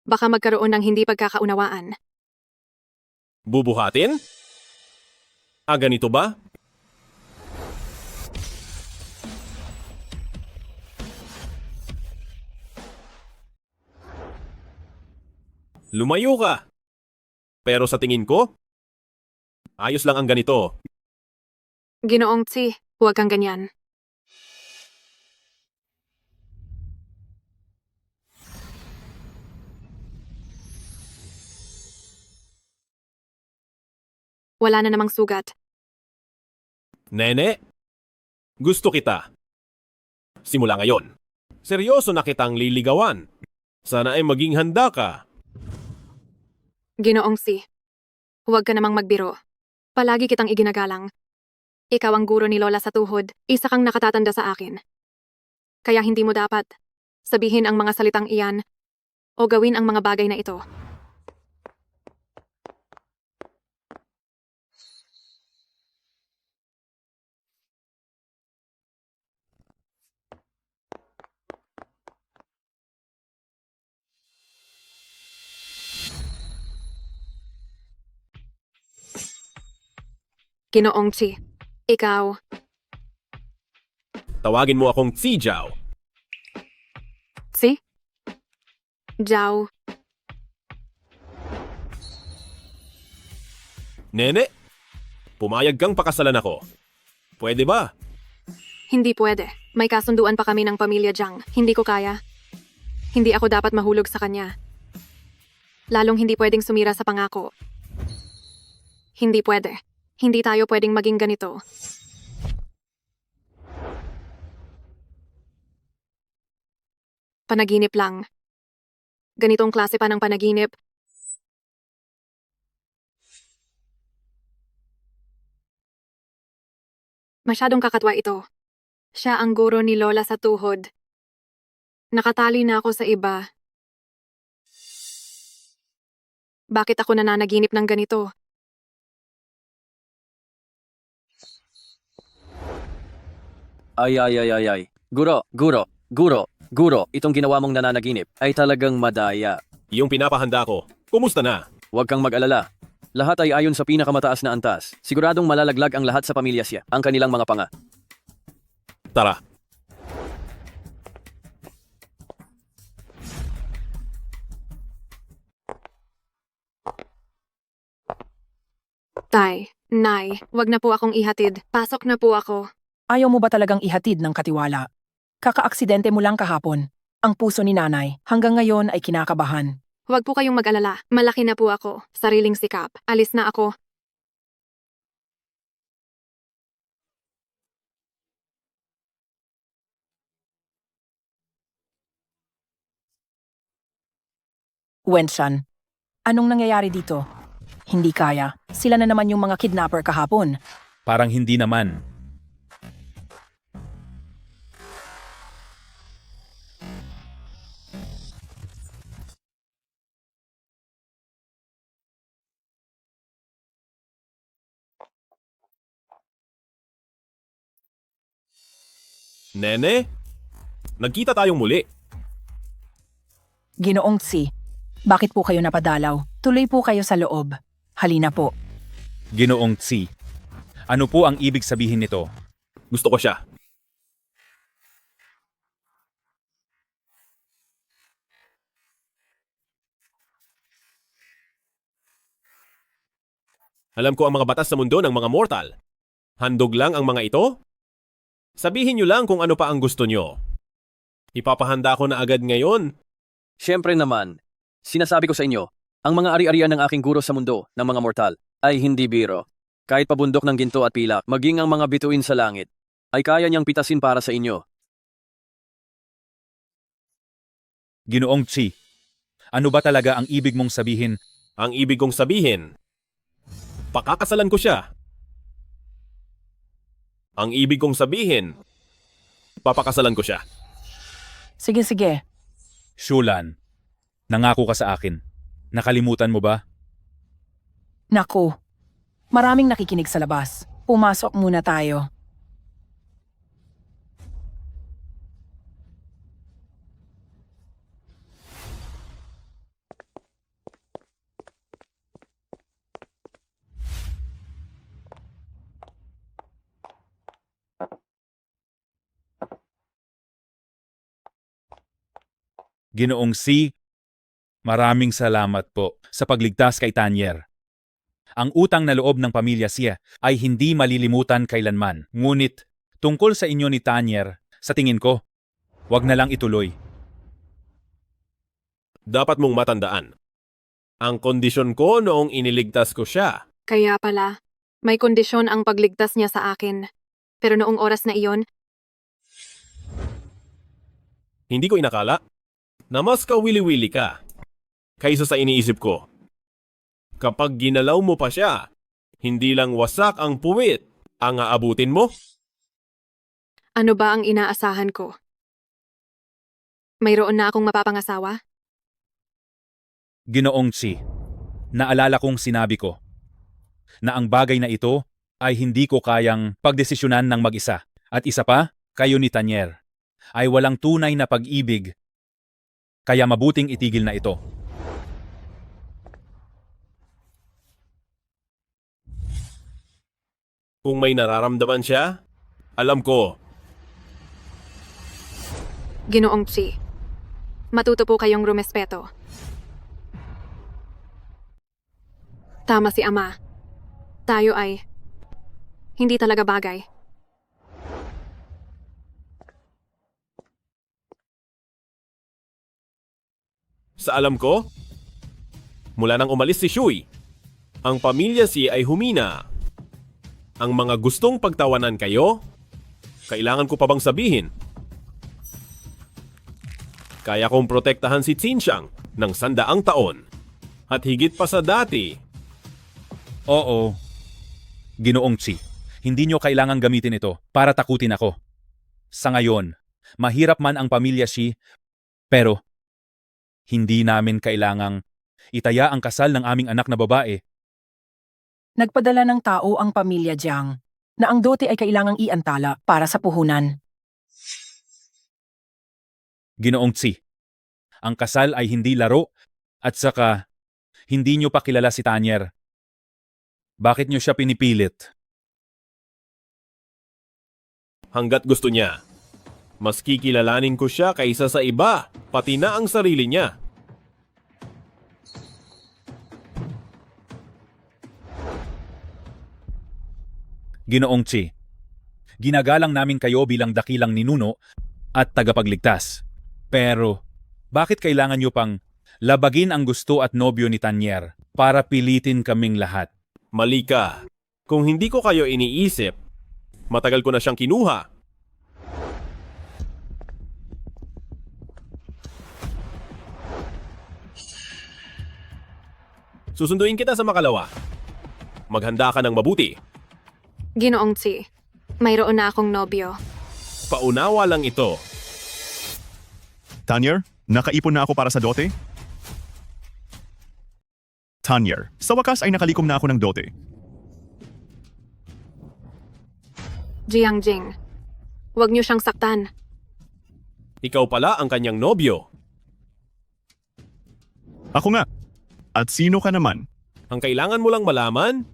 baka magkaroon ng hindi pagkakaunawaan. Bubuhatin? Ganito ba? Lumayo ka. Pero sa tingin ko, ayos lang ang ganito. Ginoong Tsi, huwag kang ganyan. Wala na namang sugat. Nene, gusto kita. Simula ngayon, seryoso na kitang liligawan. Sana ay maging handa ka. Ginoong Si, huwag ka namang magbiro. Palagi kitang iginagalang. Ikaw ang guro ni Lola sa tuhod, isa kang nakatatanda sa akin. Kaya hindi mo dapat sabihin ang mga salitang iyan o gawin ang mga bagay na ito. Ginoong Chi, ikaw, Tawagin mo akong Tsijaw. Si? Jiao, Nene, pumayag kang pakasalan ako. Pwede ba? hindi pwede. May kasunduan pa kami ng pamilya Jiang. Hindi ko kaya. Hindi ako dapat mahulog sa kanya. Lalong hindi pwedeng sumira sa pangako. Hindi pwede. Hindi tayo pwedeng maging ganito. Panaginip lang. Ganitong klase pa ng panaginip. Masyadong kakatwa ito. Siya ang guro ni Lola sa tuhod. Nakatali na ako sa iba. Bakit ako nananaginip ng ganito? Ay. Guro, itong ginawa mong nananaginip ay talagang madaya. Yung pinapahanda ko, kumusta na? Huwag kang mag-alala. Lahat ay ayon sa pinakamataas na antas. Siguradong malalaglag ang lahat sa pamilya siya, ang kanilang mga panga. Tara. Tay, Nay, wag na po akong ihatid. Pasok na po ako. Ayaw mo ba talagang ihatid ng katiwala? Kaka-aksidente mo lang kahapon. Ang puso ni nanay hanggang ngayon ay kinakabahan. Huwag po kayong mag-alala. Malaki na po ako. Sariling sikap. Alis na ako. Wenshan, anong nangyayari dito? Hindi kaya. Sila na naman yung mga kidnapper kahapon. Parang hindi naman. Nene, nagkita tayong muli. Ginoong Si, bakit po kayo napadalaw? Tuloy po kayo sa loob. Halina po. Ginoong Tsi, ano po ang ibig sabihin nito? Gusto ko siya. Alam ko ang mga batas sa mundo ng mga mortal. Handog lang ang mga ito? Sabihin nyo lang kung ano pa ang gusto nyo. Ipapahanda ko na agad ngayon. Siyempre naman, sinasabi ko sa inyo, ang mga ari-arian ng aking guro sa mundo ng mga mortal ay hindi biro. Kahit pabundok ng ginto at pilak, maging ang mga bituin sa langit, ay kaya niyang pitasin para sa inyo. Ginoong Tsi, ano ba talaga ang ibig mong sabihin? Ang ibig kong sabihin, pakakasalan ko siya. Ang ibig kong sabihin, papakasalan ko siya. Sige. Shulan, nangako ka sa akin. Nakalimutan mo ba? Naku, maraming nakikinig sa labas. Pumasok muna tayo. Ginoong Si, maraming salamat po sa pagligtas kay Tanyer. Ang utang na loob ng pamilya siya ay hindi malilimutan kailanman. Ngunit, tungkol sa inyo ni Tanyer, sa tingin ko, wag na lang ituloy. Dapat mong matandaan. Ang kondisyon ko noong iniligtas ko siya. Kaya pala, May kondisyon ang pagligtas niya sa akin. Pero noong oras na iyon, Hindi ko inakala na mas kawili-wili ka kaysa sa iniisip ko. Kapag ginalaw mo pa siya, hindi lang wasak ang puwit ang aabutin mo. ano ba ang inaasahan ko? Mayroon na akong mapapangasawa? Ginoong Chi, naalala kong sinabi ko na ang bagay na ito ay hindi ko kayang pagdesisyonan ng mag-isa. At isa pa, kayo ni Tanier ay walang tunay na pag-ibig, kaya mabuting itigil na ito. Kung may nararamdaman siya, alam ko. Ginoong Chi, matuto po kayong rumespeto. Tama si Ama. Tayo ay hindi talaga bagay. Sa alam ko, mula nang umalis si Shui, ang pamilya si ay humina. Ang mga gustong pagtawanan kayo, kailangan ko pa bang sabihin? Kaya kong protektahan si Xinxiang ng 100 taon at higit pa sa dati. Oo, Ginoong Chi, hindi nyo kailangang gamitin ito para takutin ako. Sa ngayon, mahirap man ang pamilya Shi, pero hindi namin kailangang itaya ang kasal ng aming anak na babae. Nagpadala ng tao ang pamilya Jiang na ang dote ay kailangang iantala para sa puhunan. Ginoong Chi, ang kasal ay hindi laro at saka hindi nyo pa kilala si Tanier. Bakit nyo siya pinipilit? Hanggat gusto niya. Mas kikilalanin ko siya kaysa sa iba, pati na ang sarili niya. Ginoong Chi, ginagalang namin kayo bilang dakilang ninuno at tagapagligtas. Pero, bakit kailangan nyo pang labagin ang gusto at nobyo ni Tanier para pilitin kaming lahat? Mali ka. Kung hindi ko kayo iniisip, matagal ko na siyang kinuha. Susunduin kita sa makalawa. Maghanda ka ng mabuti. Ginoong Chi, mayroon na akong nobyo. Paunawa lang ito. Tanier, nakaipon na ako para sa dote? Tanier, sa wakas ay nakalikom na ako ng dote. Jiangjing, huwag niyo siyang saktan. Ikaw pala ang kanyang nobyo. Ako nga. At sino ka naman? Ang kailangan mo lang malaman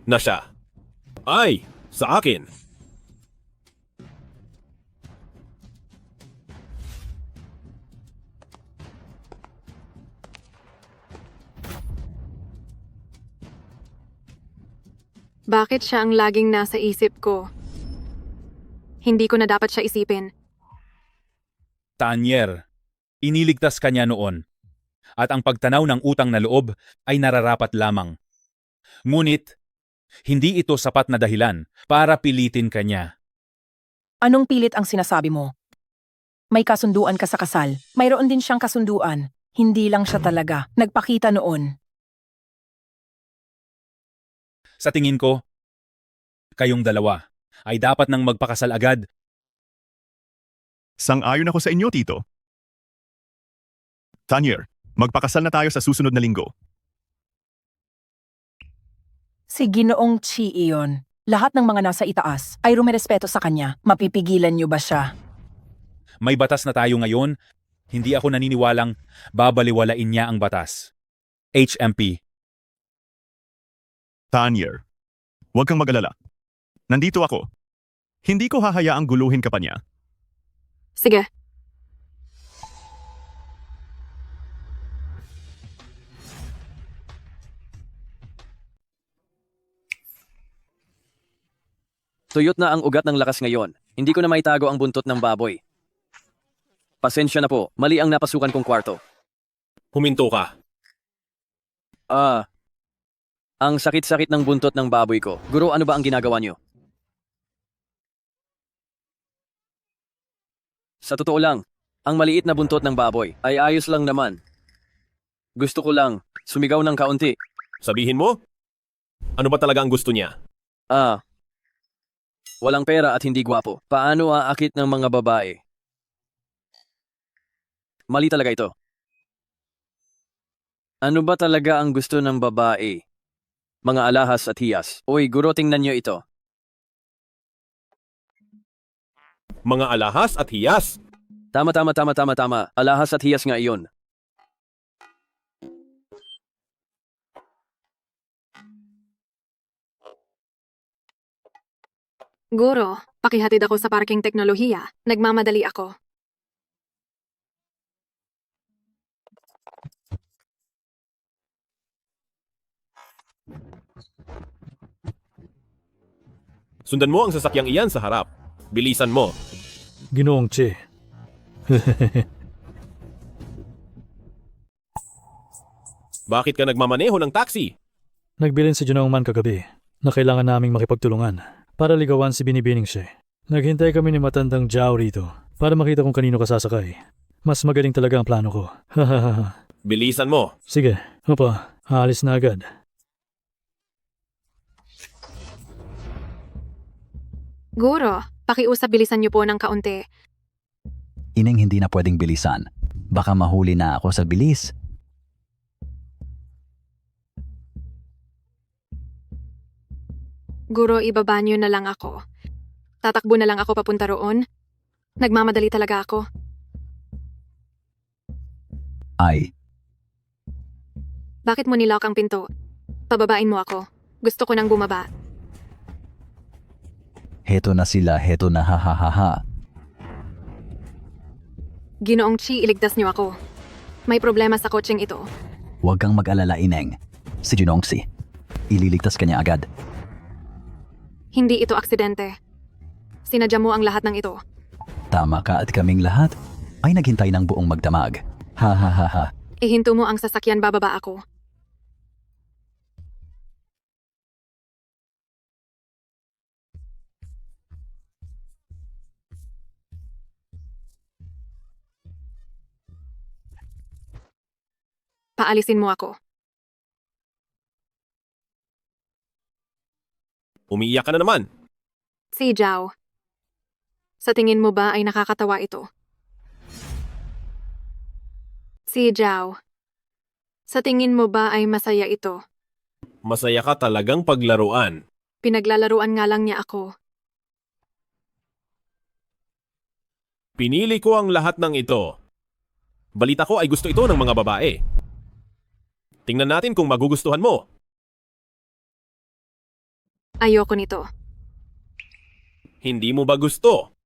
na siya ay sa akin. Bakit siya ang laging nasa isip ko? Hindi ko na dapat siya isipin. Tanier, iniligtas ka niya noon. At ang pagtanaw ng utang na loob ay nararapat lamang. Ngunit, hindi ito sapat na dahilan para pilitin ka niya. Anong pilit ang sinasabi mo? May kasunduan ka sa kasal. Mayroon din siyang kasunduan. Hindi lang siya talaga nagpakita noon. Sa tingin ko, kayong dalawa ay dapat nang magpakasal agad. Sang-ayon ako sa inyo, Tito. Tanier, magpakasal na tayo sa susunod na linggo. Si Ginoong Chi iyon. Lahat ng mga nasa itaas ay rumerespeto sa kanya. Mapipigilan niyo ba siya? May batas na tayo ngayon, hindi ako naniniwalang babaliwalain niya ang batas. HMP. Tanier, huwag kang mag-alala. Nandito ako. Hindi ko hahayaang guluhin ka pa niya. Sige. Tuyot na ang ugat ng lakas ngayon. Hindi ko na maitago ang buntot ng baboy. Pasensya na po, mali ang napasukan kong kwarto. Huminto ka. Ang sakit-sakit ng buntot ng baboy ko. Guro, ano ba ang ginagawa niyo? Sa totoo lang, ang maliit na buntot ng baboy ay ayos lang naman. Gusto ko lang sumigaw ng kaunti. Sabihin mo? Ano ba talaga ang gusto niya? Walang pera at hindi gwapo. Paano aakit ng mga babae? Mali talaga ito. Ano ba talaga ang gusto ng babae? Mga alahas at hiyas. Uy, guro, tingnan niyo ito. Mga alahas at hiyas. Tama. Alahas at hiyas nga iyon. Guro, pakihatid ako sa parking teknolohiya. Nagmamadali ako. Sundan mo ang sasakyang iyan sa harap. Bilisan mo. Ginoong Che. Bakit ka nagmamaneho ng taxi? Nagbilin si Junaong Man kagabi na kailangan naming makipagtulungan para ligawan si Binibining siya. Naghintay kami ni matandang Zhao rito para makita kung kanino kasasakay. Mas magaling talaga ang plano ko. Bilisan mo. Sige, opo, aalis na agad. Guro, pakiusap bilisan niyo po ng kaunti. Ining hindi na pwedeng bilisan. Baka mahuli na ako sa bilis. Guro, ibaba niyo na lang ako. Tatakbo na lang ako papunta roon. Nagmamadali talaga ako. Ay, Bakit mo nilock ang pinto? Pababain mo ako. Gusto ko nang bumaba. heto na sila, heto na ha. Ginoong Chi, iligtas niyo ako. May problema sa kotseng ito. Huwag kang mag-alala, Ineng. Si Junongsi. Ililigtas ka niya agad. Hindi ito aksidente. Sinadya mo ang lahat ng ito. Tama ka at kaming lahat ay naghintay ng buong magdamag. Ha. Ihinto mo ang sasakyan, bababa ako. Paalisin mo ako. Umiiyak ka na naman. Si Zhao. Sa tingin mo ba ay nakakatawa ito? Si Zhao. Sa tingin mo ba ay masaya ito? Masaya ka talagang paglaruan. Pinaglalaruan nga lang niya ako. Pinili ko ang lahat ng ito. Balita ko ay gusto ito ng mga babae. Tingnan natin kung magugustuhan mo. Ayoko nito. Hindi mo ba gusto?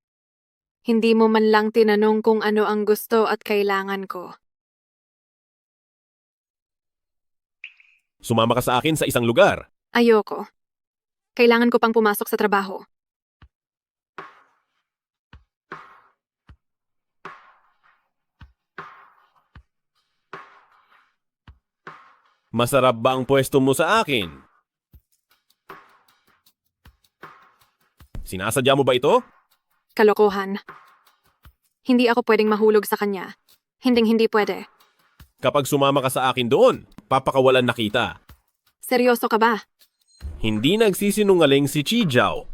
Hindi mo man lang tinanong kung ano ang gusto at kailangan ko. Sumama ka sa akin sa isang lugar. Ayoko. Kailangan ko pang pumasok sa trabaho. Masarap ba ang pwesto mo sa akin? Sinasadya mo ba ito? Kalokohan. Hindi ako pwedeng mahulog sa kanya. Hindi pwede. Kapag sumama ka sa akin doon, papakawalan na kita. Seryoso ka ba? Hindi nagsisinungaling si Chi Zhao.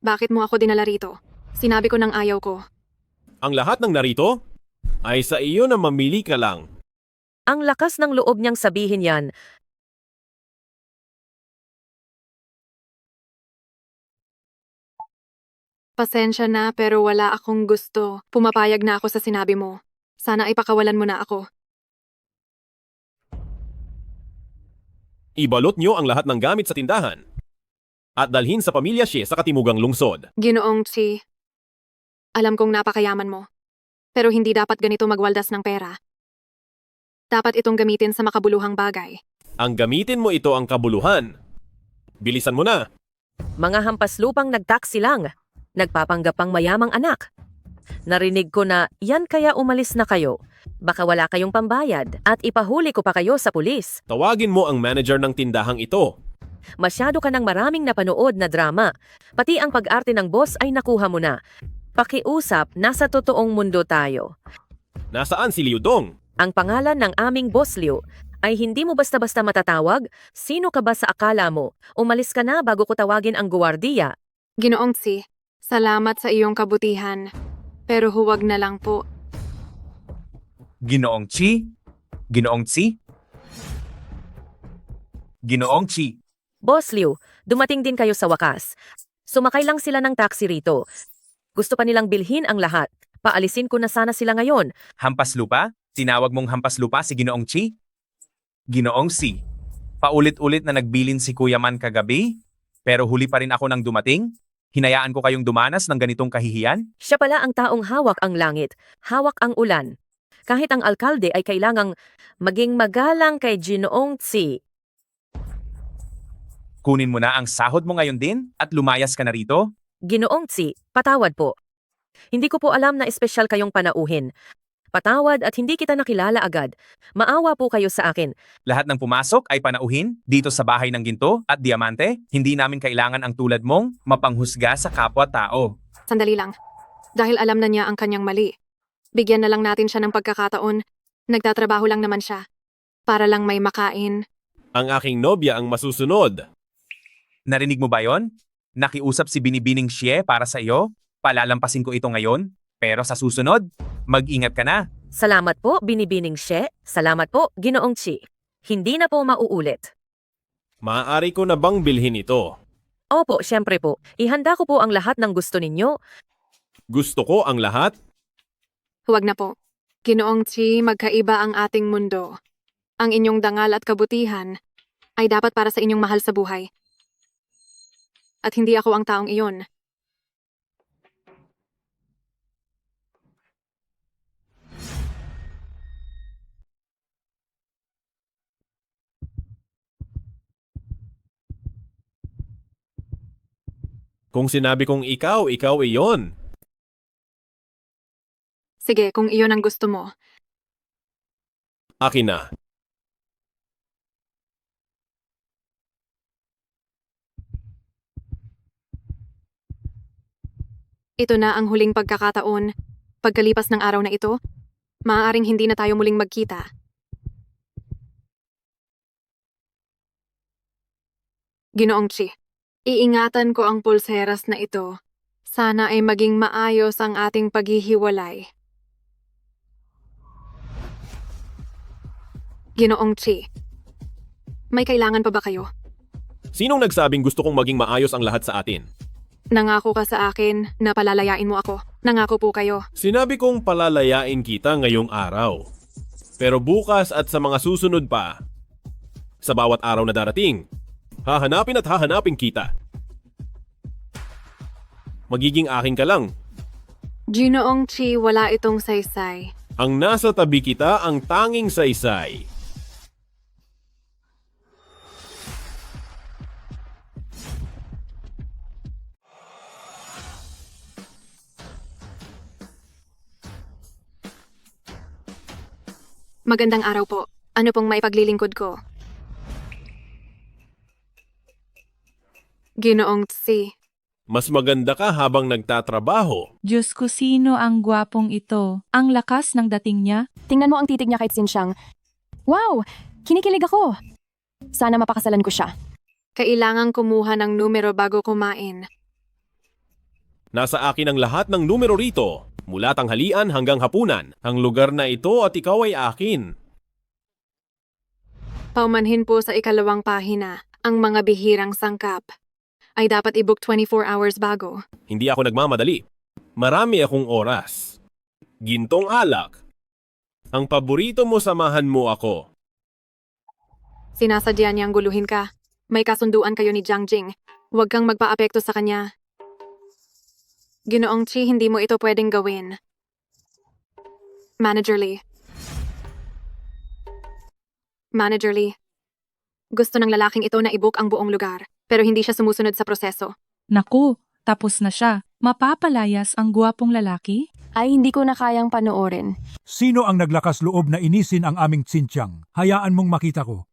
Bakit mo ako dinala rito? Sinabi ko ng ayaw ko. Ang lahat ng narito ay sa iyo na mamili ka lang. Ang lakas ng loob niyang sabihin yan. Pasensya na pero wala akong gusto. Pumapayag na ako sa sinabi mo. Sana ay pakawalan mo na ako. Ibalot nyo ang lahat ng gamit sa tindahan at dalhin sa pamilya Xie sa katimugang lungsod. Ginoong Chi, alam kong napakayaman mo. Pero hindi dapat ganito magwaldas ng pera. Dapat itong gamitin sa makabuluhang bagay. Ang gamitin mo ito ang kabuluhan. Bilisan mo na. Mga hampas lupang nagtaksi lang. Nagpapanggap pang mayamang anak. Narinig ko na yan kaya umalis na kayo. Baka wala kayong pambayad at ipahuli ko pa kayo sa pulis. Tawagin mo ang manager ng tindahang ito. Masyado ka ng maraming napanood na drama. Pati ang pag-arte ng boss ay nakuha mo na. Pakiusap, nasa totoong mundo tayo. Nasaan si Liu Dong? Ang pangalan ng aming boss Liu ay hindi mo basta-basta matatawag. Sino ka ba sa akala mo? Umalis ka na bago ko tawagin ang guwardiya. Ginoong Chi, salamat sa iyong kabutihan. Pero huwag na lang po. Ginoong Chi? Ginoong Chi? Ginoong Chi? Boss Liu, dumating din kayo sa wakas. Sumakay lang sila ng taxi rito. Gusto pa nilang bilhin ang lahat. Paalisin ko na sana sila ngayon. Hampas lupa? Tinawag mong hampas lupa si Ginoong Chi? Ginoong Si, paulit-ulit na nagbilin si Kuya Man kagabi, pero huli pa rin ako nang dumating? Hinayaan ko kayong dumanas ng ganitong kahihiyan? Siya pala ang taong hawak ang langit, hawak ang ulan. Kahit ang alkalde ay kailangang maging magalang kay Ginoong Chi. Kunin mo na ang sahod mo ngayon din at lumayas ka na rito? Ginoong Chi, patawad po. Hindi ko po alam na espesyal kayong panauhin. Patawad at hindi kita nakilala agad. Maawa po kayo sa akin. Lahat ng pumasok ay panauhin dito sa bahay ng ginto at diamante. Hindi namin kailangan ang tulad mong mapanghusga sa kapwa-tao. Sandali lang. Dahil alam na niya ang kanyang mali. Bigyan na lang natin siya ng pagkakataon. Nagtatrabaho lang naman siya. Para lang may makain. Ang aking nobya ang masusunod. Narinig mo ba yon? Nakiusap si Binibining Xie para sa iyo? Palalampasin ko ito ngayon? Pero sa susunod, mag-ingat ka na. Salamat po, Binibining Xie. Salamat po, Ginoong Chi. Hindi na po mauulit. Maaari ko na bang bilhin ito? Opo, syempre po. Ihanda ko po ang lahat ng gusto ninyo. Gusto ko ang lahat? Huwag na po. Ginoong Chi, magkaiba ang ating mundo. Ang inyong dangal at kabutihan ay dapat para sa inyong mahal sa buhay. At hindi ako ang taong iyon. Kung sinabi kong ikaw iyon. Sige, kung iyon ang gusto mo. Akin na. Ito na ang huling pagkakataon. Pagkalipas ng araw na ito, maaaring hindi na tayo muling magkita. Ginoong Chi, iingatan ko ang pulseras na ito. Sana ay maging maayos ang ating paghihiwalay. Ginoong Chi, may kailangan pa ba kayo? Sinong nagsabing gusto kong maging maayos ang lahat sa atin? Nangako ka sa akin na palalayain mo ako. Nangako po kayo. Sinabi kong palalayain kita ngayong araw. Pero bukas at sa mga susunod pa, sa bawat araw na darating, hahanapin at hahanapin kita. Magiging akin ka lang. Ginoong Chi, wala itong saysay. Ang nasa tabi kita ang tanging saysay. Magandang araw po. Ano pong maipaglilingkod ko? Ginoong Chi. Mas maganda ka habang nagtatrabaho. Diyos ko, sino ang gwapong ito? Ang lakas ng dating niya. Tingnan mo ang titig niya kahit sinsyang. Wow! Kinikilig ako! Sana mapakasalan ko siya. Kailangang kumuha ng numero bago kumain. Nasa akin ang lahat ng numero rito. Mula tanghalian hanggang hapunan. Ang lugar na ito at ikaw ay akin. Paumanhin po sa ikalawang pahina, ang mga bihirang sangkap ay dapat i-book 24 hours bago. Hindi ako nagmamadali. Marami akong oras. Gintong alak. Ang paborito mo, samahan mo ako. Sinasadya niyang guluhin ka. May kasunduan kayo ni Jiang Jing. Huwag kang magpaapekto sa kanya. Ginoong Chi, hindi mo ito pwedeng gawin. Manager Lee. Manager Lee. Gusto ng lalaking ito na i-book ang buong lugar, pero hindi siya sumusunod sa proseso. Naku, tapos na siya. Mapapalayas ang gwapong lalaki? Ay hindi ko na kayang panoorin. Sino ang naglakas loob na inisin ang aming Xinjiang? Hayaan mong makita ko.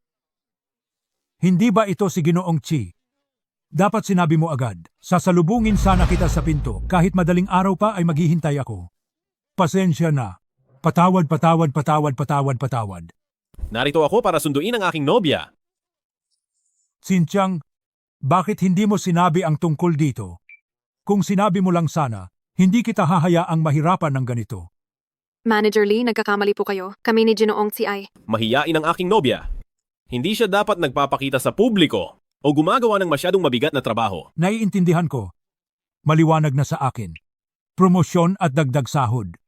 Hindi ba ito si Ginoong Chi? Dapat sinabi mo agad. Sasalubungin sana kita sa pinto. Kahit madaling araw pa ay maghihintay ako. Pasensya na. Patawad, patawad, patawad, patawad, patawad. Narito ako para sunduin ang aking nobya. Xinjiang, bakit hindi mo sinabi ang tungkol dito? Kung sinabi mo lang sana, hindi kita hahayaang mahirapan ng ganito. Manager Lee, nagkakamali po kayo. Kami ni Ginoong Chi ay... Mahiyain ang aking nobya. Hindi siya dapat nagpapakita sa publiko o gumagawa ng masyadong mabigat na trabaho. Naiintindihan ko. Maliwanag na sa akin. Promosyon at dagdag sahod.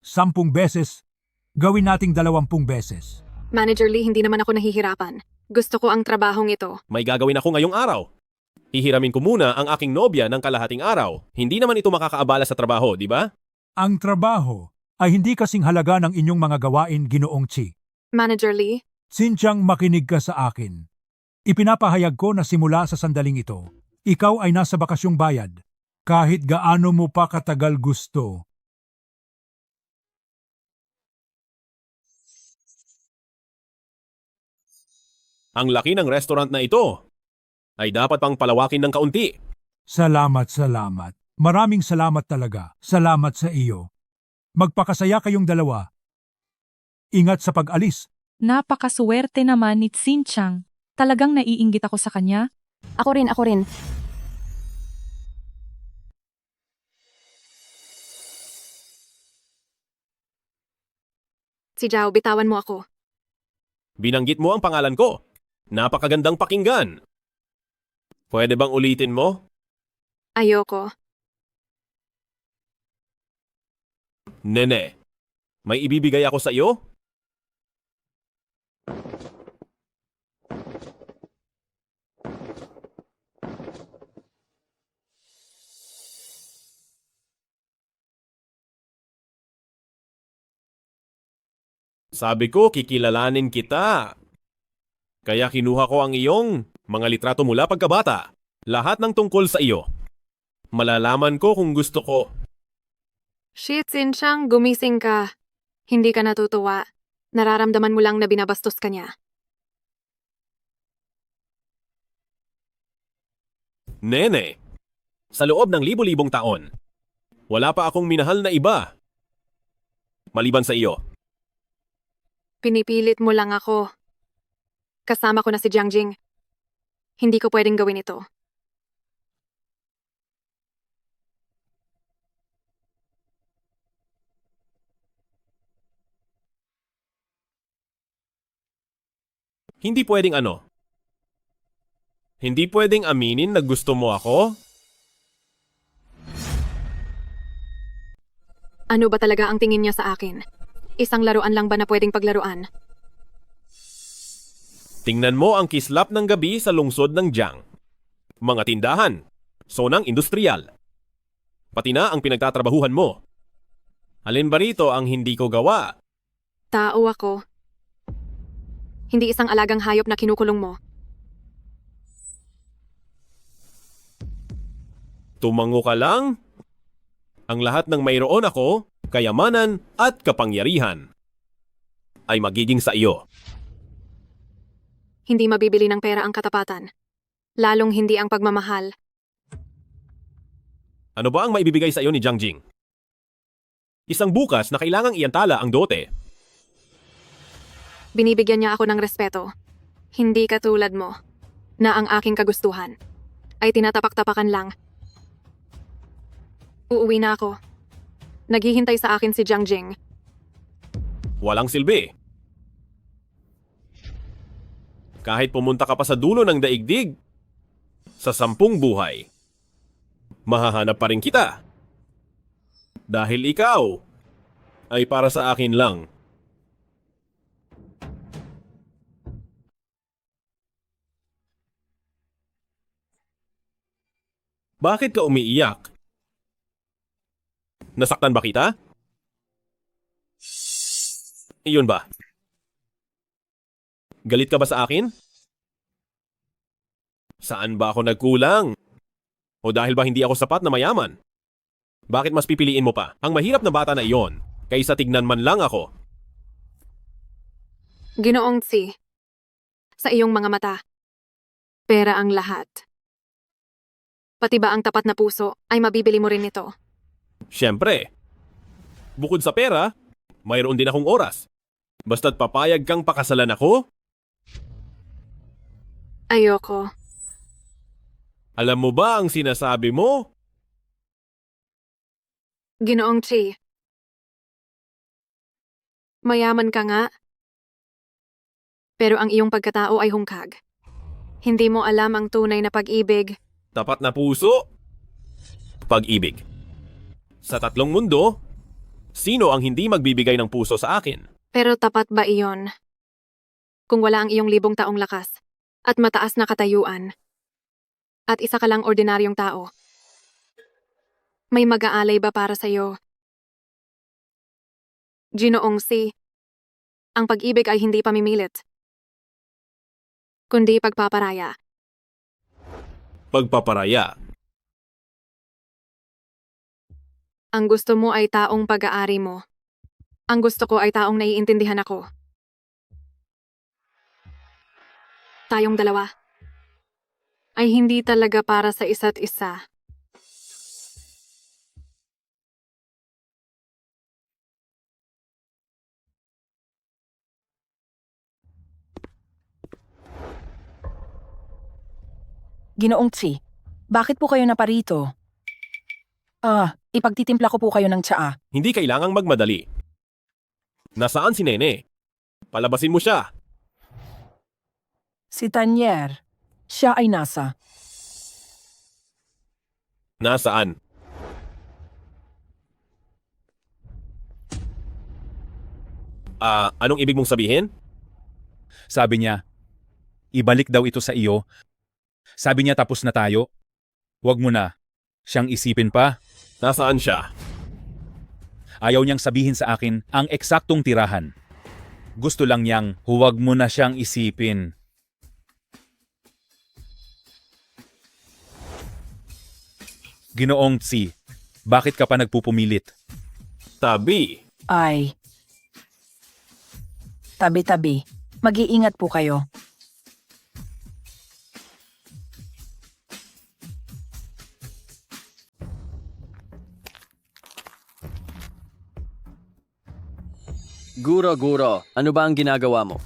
10 beses, gawin nating 20 beses. Manager Lee, hindi naman ako nahihirapan. Gusto ko ang trabahong ito. May gagawin ako ngayong araw. Hihiramin ko muna ang aking nobya ng kalahating araw. Hindi naman ito makakaabala sa trabaho, di ba? Ang trabaho ay hindi kasing halaga ng inyong mga gawain, Ginoong Chi. Manager Lee? Xinjiang, makinig ka sa akin. Ipinapahayag ko na simula sa sandaling ito, ikaw ay nasa bakasyong bayad. Kahit gaano mo pa katagal gusto. Ang laki ng restaurant na ito ay dapat pang palawakin ng kaunti. Salamat, salamat. Maraming salamat talaga. Salamat sa iyo. Magpakasaya kayong dalawa. Ingat sa pag-alis. Napakasuwerte naman ni Xinjiang. Talagang naiinggit ako sa kanya. Ako rin, ako rin. Si Zhao, bitawan mo ako. Binanggit mo ang pangalan ko. Napakagandang pakinggan. Pwede bang ulitin mo? Ayoko. Nene, may ibibigay ako sa iyo? Sabi ko, kikilalanin kita. Kaya kinuha ko ang iyong mga litrato mula pagkabata. Lahat ng tungkol sa iyo. Malalaman ko kung gusto ko. Shit, Xinjiang, gumising ka. Hindi ka natutuwa. Nararamdaman mo lang na binabastos ka niya. Nene, sa loob ng libo-libong taon, wala pa akong minahal na iba. Maliban sa iyo. Pinipilit mo lang ako. Kasama ko na si Jiang Jing. Hindi ko pwedeng gawin ito. Hindi pwedeng ano? Hindi pwedeng aminin na gusto mo ako? Ano ba talaga ang tingin niya sa akin? Isang laruan lang ba na pwedeng paglaruan? Tingnan mo ang kislap ng gabi sa lungsod ng Jiang. Mga tindahan, sonang industrial. Pati na ang pinagtatrabahuhan mo. Alin ba rito ang hindi ko gawa? Tao ako. Hindi isang alagang hayop na kinukulong mo. Tumango ka lang? Ang lahat ng mayroon ako, kayamanan at kapangyarihan, ay magiging sa iyo. Hindi mabibili ng pera ang katapatan. Lalong hindi ang pagmamahal. Ano ba ang maibibigay sa iyo ni Jiang Jing? Isang bukas na kailangang iantala ang dote. Binibigyan niya ako ng respeto. Hindi katulad mo, na ang aking kagustuhan ay tinatapak-tapakan lang. Uuwi na ako. Naghihintay sa akin si Jiang Jing. Walang silbi. Kahit pumunta ka pa sa dulo ng daigdig, sa 10 buhay, mahahanap pa rin kita. Dahil ikaw ay para sa akin lang. Bakit ka umiiyak? Nasaktan ba kita? Iyon ba? Galit ka ba sa akin? Saan ba ako nagkulang? O dahil ba hindi ako sapat na mayaman? Bakit mas pipiliin mo pa ang mahirap na bata na iyon kaysa tignan man lang ako? Ginoong Tsi, sa iyong mga mata, pera ang lahat. Pati ba ang tapat na puso ay mabibili mo rin ito? Siyempre. Bukod sa pera, mayroon din akong oras. Basta't papayag kang pakasalan ako? Ayoko. Alam mo ba ang sinasabi mo? Ginoong Tsi, mayaman ka nga, pero ang iyong pagkatao ay hungkag. Hindi mo alam ang tunay na pag-ibig. Tapat na puso? Pag-ibig. Sa tatlong mundo, sino ang hindi magbibigay ng puso sa akin? Pero tapat ba iyon? Kung wala ang iyong 1,000 taong lakas at mataas na katayuan, at isa ka lang ordinaryong tao, may mag-aalay ba para sa'yo? Ginoong Tsi, ang pag-ibig ay hindi pamimilit, kundi pagpaparaya. Pagpaparaya. Ang gusto mo ay taong pag-aari mo. Ang gusto ko ay taong naiintindihan ako. Tayong dalawa ay hindi talaga para sa isa't isa. Ginoong Tsi, bakit po kayo naparito? Ipagtitimpla ko po kayo ng tsaa. Hindi kailangang magmadali. Nasaan si Nene? Palabasin mo siya. Si Tanier, siya ay nasa. Nasaan? Anong ibig mong sabihin? Sabi niya, ibalik daw ito sa iyo. Sabi niya tapos na tayo. Huwag mo na. Siyang isipin pa. Nasaan siya? Ayaw niyang sabihin sa akin ang eksaktong tirahan. Gusto lang niyang huwag mo na siyang isipin. Ginoong Tsi, bakit ka pa nagpupumilit? Tabi. Ay. Tabi-tabi. Mag-iingat po kayo. Guro, ano ba ang ginagawa mo?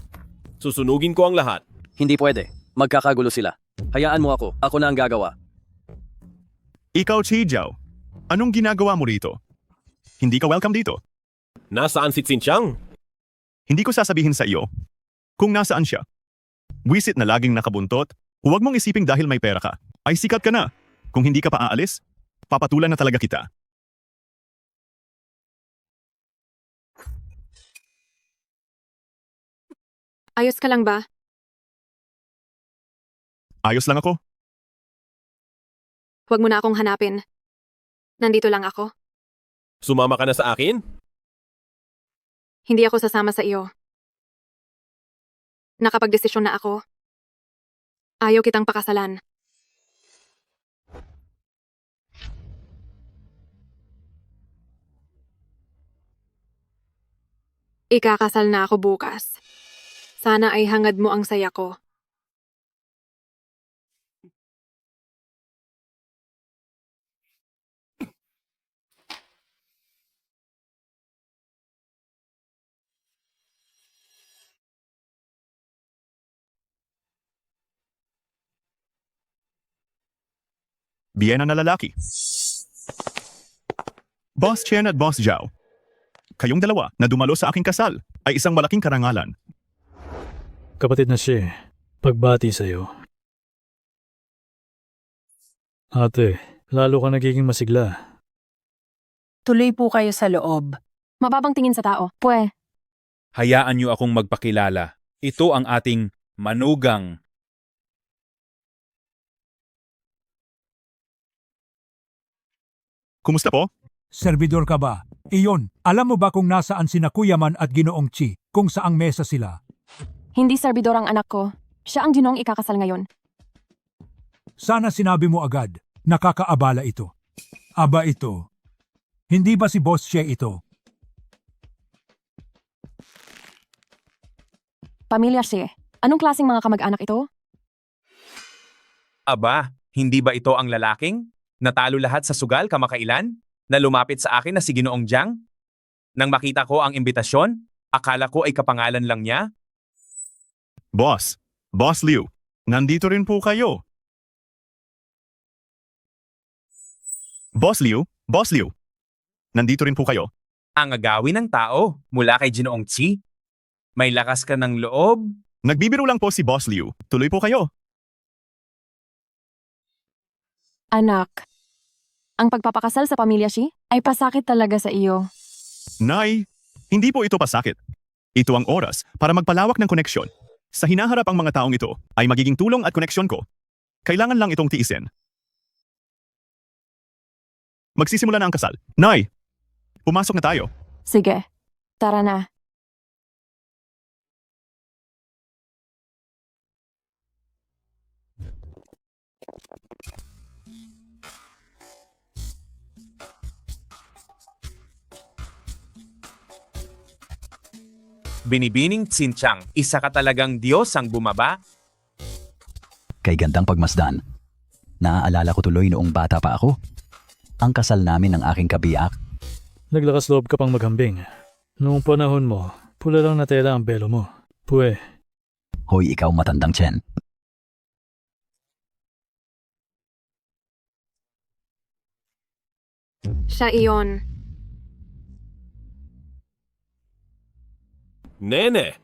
Susunugin ko ang lahat. Hindi pwede. Magkakagulo sila. Hayaan mo ako. Ako na ang gagawa. Ikaw, Chi Jiao. Anong ginagawa mo rito? Hindi ka welcome dito. Nasaan si Xinjiang? Hindi ko sasabihin sa iyo kung nasaan siya. Wisit na laging nakabuntot, huwag mong isiping dahil may pera ka. Ay sikat ka na. Kung hindi ka pa aalis, papatulan na talaga kita. Ayos ka lang ba? Ayos lang ako. Huwag mo na akong hanapin. Nandito lang ako. Sumama ka na sa akin? Hindi ako sasama sa iyo. Nakapagdesisyon na ako. Ayaw kitang pakasalan. Ikakasal na ako bukas. Sana ay hangad mo ang saya ko. Biyena na lalaki. Boss Chen at Boss Jiao. Kayong dalawa na dumalo sa aking kasal ay isang malaking karangalan. Kapatid na siya, pagbati sa'yo. Ate, lalo ka nagiging masigla. Tuloy po kayo sa loob. Mababang tingin sa tao. Pwe. Hayaan niyo akong magpakilala. Ito ang ating manugang Kumusta po? Servidor ka ba? Iyon, alam mo ba kung nasaan sina Kuya Man at Ginoong Chi, kung saang mesa sila? Hindi servidor ang anak ko. Siya ang Ginoong ikakasal ngayon. Sana sinabi mo agad, nakakaabala ito. Aba ito. Hindi ba si Boss She ito? Pamilya She. Anong klaseng mga kamag-anak ito? Aba, hindi ba ito ang lalaking? Natalo lahat sa sugal kamakailan? Na lumapit sa akin na si Ginoong Jiang? Nang makita ko ang imbitasyon, akala ko ay kapangalan lang niya. Boss Liu, nandito rin po kayo. Boss Liu, nandito rin po kayo. Ang agawin ng tao mula kay Ginoong Chi. May lakas ka ng loob. Nagbibiro lang po si Boss Liu. Tuloy po kayo. Anak, ang pagpapakasal sa pamilya Shi ay pasakit talaga sa iyo. Nay, hindi po ito pasakit. Ito ang oras para magpalawak ng koneksyon. Sa hinaharap ang mga taong ito ay magiging tulong at koneksyon ko. Kailangan lang itong tiisin. Magsisimula na ang kasal. Nay, pumasok na tayo. Sige, tara na. Binibining Xinjiang, isa ka talagang Diyos ang bumaba. Kay gandang pagmasdan. Naaalala ko tuloy noong bata pa ako. Ang kasal namin ng aking kabiyak. Naglakas loob ka pang maghambing. Noong panahon mo, pula lang na tela ang belo mo. Pwe. Hoy, ikaw matandang Chen. Siya iyon. Nene,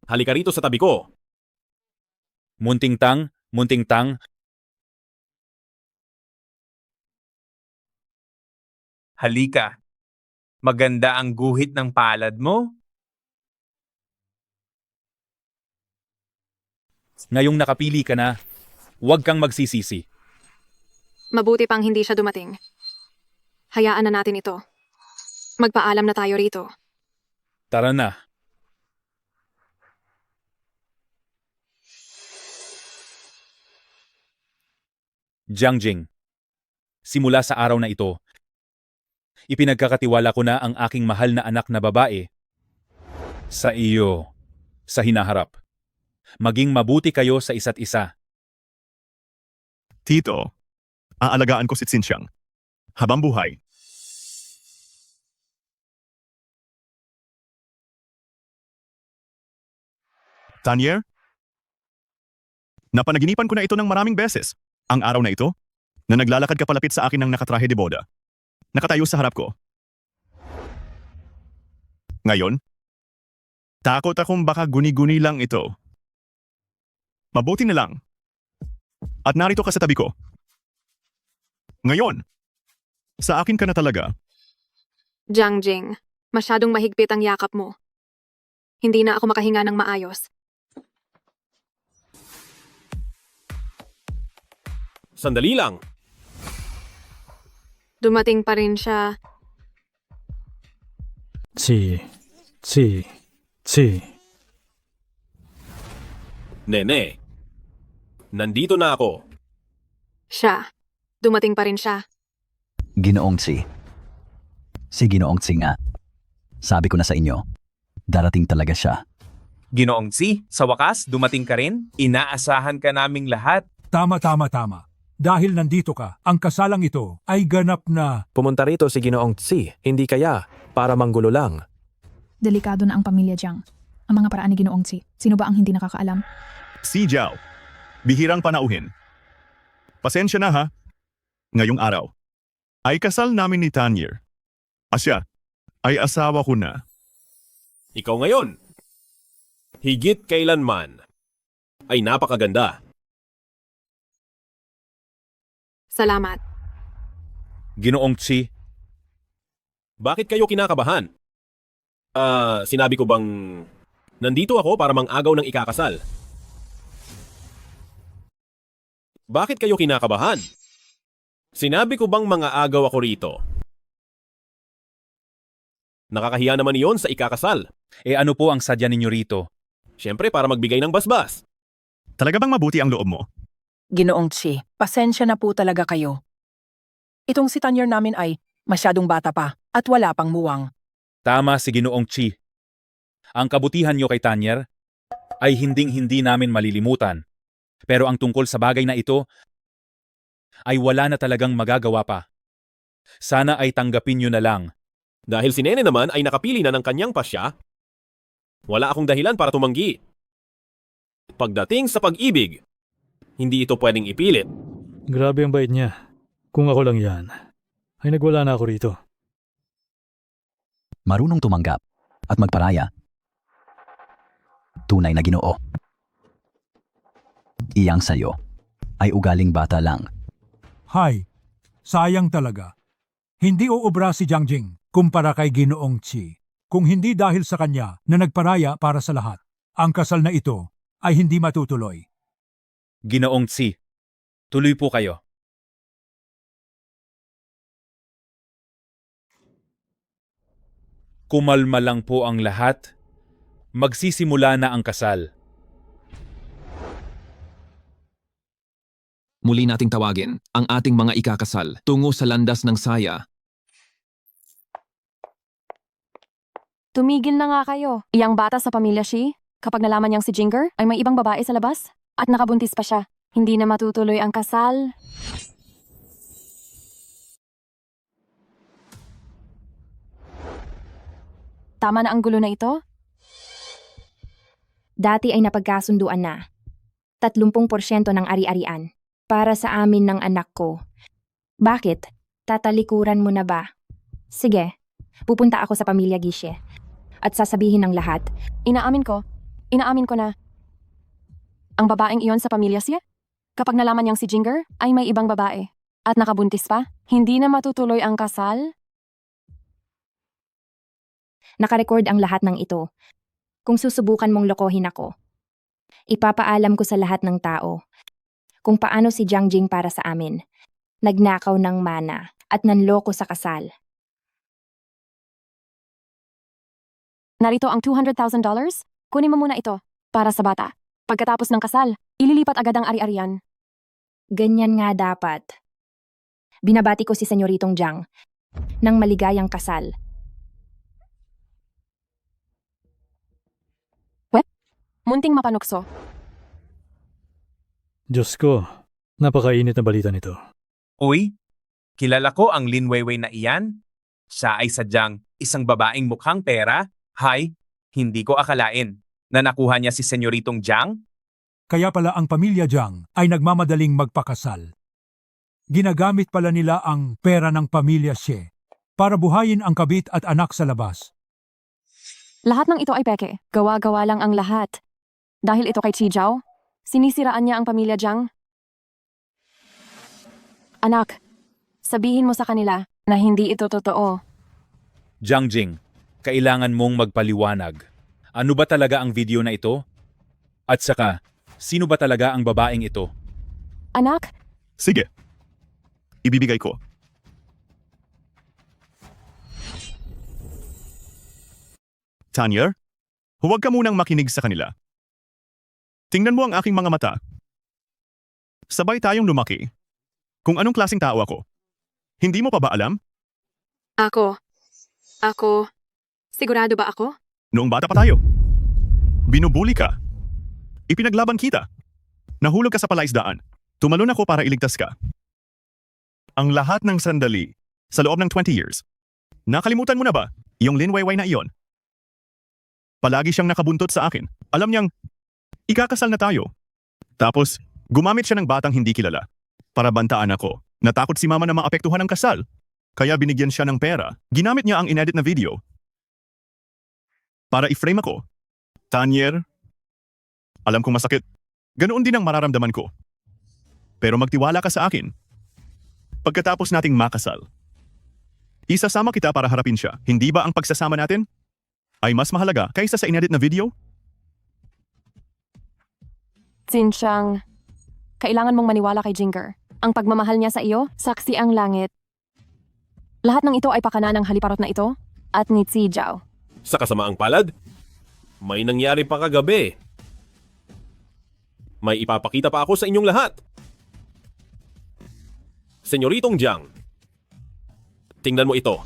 halika rito sa tabi ko. Munting tang. Halika. Maganda ang guhit ng palad mo. Ngayong nakapili ka na, huwag kang magsisisi. Mabuti pang hindi siya dumating. Hayaan na natin ito. Magpaalam na tayo rito. Tara na. Jiangjing, simula sa araw na ito, ipinagkakatiwala ko na ang aking mahal na anak na babae sa iyo, sa hinaharap. Maging mabuti kayo sa isa't isa. Tito, aalagaan ko si Xinjiang. Habang buhay. Tanier? Napanaginipan ko na ito ng maraming beses. Ang araw na ito, na naglalakad ka palapit sa akin ng nakatrahe de boda. Nakatayo sa harap ko. Ngayon, takot akong baka guni-guni lang ito. Mabuti na lang. At narito ka sa tabi ko. Ngayon, sa akin ka na talaga. Jiangjing, masyadong mahigpit ang yakap mo. Hindi na ako makahinga ng maayos. Sandali lang. Dumating pa rin siya. Si. Nene, nandito na ako. Siya. Dumating pa rin siya. Ginoong Chi. Si Ginoong Chi nga. Sabi ko na sa inyo, darating talaga siya. Ginoong Chi, sa wakas, dumating ka rin. Inaasahan ka naming lahat. Tama. Dahil nandito ka, ang kasalang ito ay ganap na... Pumunta rito si Ginoong Chi, hindi kaya, para manggulo lang. Delikado na ang pamilya Jiang. Ang mga paraan ni Ginoong Chi, sino ba ang hindi nakakaalam? Si Jiao, bihirang panauhin. Pasensya na ha. Ngayong araw, ay kasal namin ni Tanier. Asya, ay asawa ko na. Ikaw ngayon, higit kailanman, ay napakaganda. Salamat. Ginoong Chi. Bakit kayo kinakabahan? Sinabi ko bang nandito ako para mang-agaw ng ikakasal? Bakit kayo kinakabahan? Sinabi ko bang mga agaw ako rito Nakakahiya naman iyon sa ikakasal. Ano po ang sadya ninyo rito? Siyempre para magbigay ng basbas. Talaga bang mabuti ang loob mo? Ginoong Chi, pasensya na po talaga kayo. Itong si Tanyer namin ay masyadong bata pa at wala pang muwang. Tama si Ginoong Chi. Ang kabutihan nyo kay Tanyer ay hinding-hindi namin malilimutan. Pero ang tungkol sa bagay na ito ay wala na talagang magagawa pa. Sana ay tanggapin nyo na lang. Dahil si Nene naman ay nakapili na ng kanyang pasya, wala akong dahilan para tumanggi. Pagdating sa pag-ibig, hindi ito pwedeng ipilit. Grabe ang bait niya. Kung ako lang yan, ay nagwala na ako rito. Marunong tumanggap at magparaya. Tunay na Ginoo. Iyang sayo ay ugaling bata lang. Hay, sayang talaga. Hindi uubra si Jiangjing kumpara kay Ginoong Chi. Kung hindi dahil sa kanya na nagparaya para sa lahat, ang kasal na ito ay hindi matutuloy. Ginoong Chi, tuloy po kayo. Kumalma lang po ang lahat. Magsisimula na ang kasal. Muli nating tawagin ang ating mga ikakasal tungo sa landas ng saya. Tumigil na nga kayo. Iyang bata sa pamilya Shi, kapag nalaman niyang si Jinger ay may ibang babae sa labas at nakabuntis pa siya. Hindi na matutuloy ang kasal. Tama na ang gulo na ito? Dati ay napagkasunduan na. 30% ng ari-arian para sa amin ng anak ko. Bakit? Tatalikuran mo na ba? Sige, pupunta ako sa pamilya Gishe at sasabihin ng lahat. Inaamin ko na. Ang babaeng iyon sa pamilya siya? Kapag nalaman niyang si Jinger ay may ibang babae at nakabuntis pa, hindi na matutuloy ang kasal? Nakarecord ang lahat ng ito. Kung susubukan mong lokohin ako, ipapaalam ko sa lahat ng tao kung paano si Jiangjing para sa amin. Nagnakaw ng mana at nanloko sa kasal. Narito ang $200,000. Kunin mo muna ito para sa bata. Pagkatapos ng kasal, ililipat agad ang ari-arian. Ganyan nga dapat. Binabati ko si Senyoritong Jiang ng maligayang kasal. Munting mapanukso. Diyos ko, napakainit na balita nito. Uy, kilala ko ang Lin Weiwei na iyan. Siya ay sadyang isang babaeng mukhang pera. Hay, hindi ko akalain na nakuha niya si Senyoritong Jiang. Kaya pala ang pamilya Jiang ay nagmamadaling magpakasal. Ginagamit pala nila ang pera ng pamilya Xie para buhayin ang kabit at anak sa labas. Lahat ng ito ay peke. Gawa-gawa lang ang lahat. Dahil ito kay Chi Jiao, sinisiraan niya ang pamilya Jiang. Anak, sabihin mo sa kanila na hindi ito totoo. Jiangjing, kailangan mong magpaliwanag. Ano ba talaga ang video na ito? At saka, sino ba talaga ang babaeng ito? Anak? Sige. Ibibigay ko. Tanyer, huwag ka munang makinig sa kanila. Tingnan mo ang aking mga mata. Sabay tayong lumaki. Kung anong klaseng tao ako. Hindi mo pa ba alam? Ako, sigurado ba ako? Noong bata pa tayo. Binubuli ka. Ipinaglaban kita. Nahulog ka sa palaisdaan. Tumalon ako para iligtas ka. Ang lahat ng sandali sa loob ng 20 years. Nakalimutan mo na ba yung Lin Weiwei na iyon? Palagi siyang nakabuntot sa akin. Alam niyang ikakasal na tayo. Tapos, gumamit siya ng batang hindi kilala. Para bantaan ako. Natakot si mama na maapektuhan ng kasal. Kaya binigyan siya ng pera. Ginamit niya ang inedit na video. Para i-frame ako. Tanyer, alam kong masakit. Ganoon din ang mararamdaman ko. Pero magtiwala ka sa akin. Pagkatapos nating makasal, isasama kita para harapin siya. Hindi ba ang pagsasama natin ay mas mahalaga kaysa sa inedit na video? Xinjiang, kailangan mong maniwala kay Jinger. Ang pagmamahal niya sa iyo, saksi ang langit. Lahat ng ito ay pakana ng haliparot na ito. at ni Xijiao. Sa kasamaang palad, may nangyari pa kagabi. May ipapakita pa ako sa inyong lahat. Senyoritong Jiang, tingnan mo ito.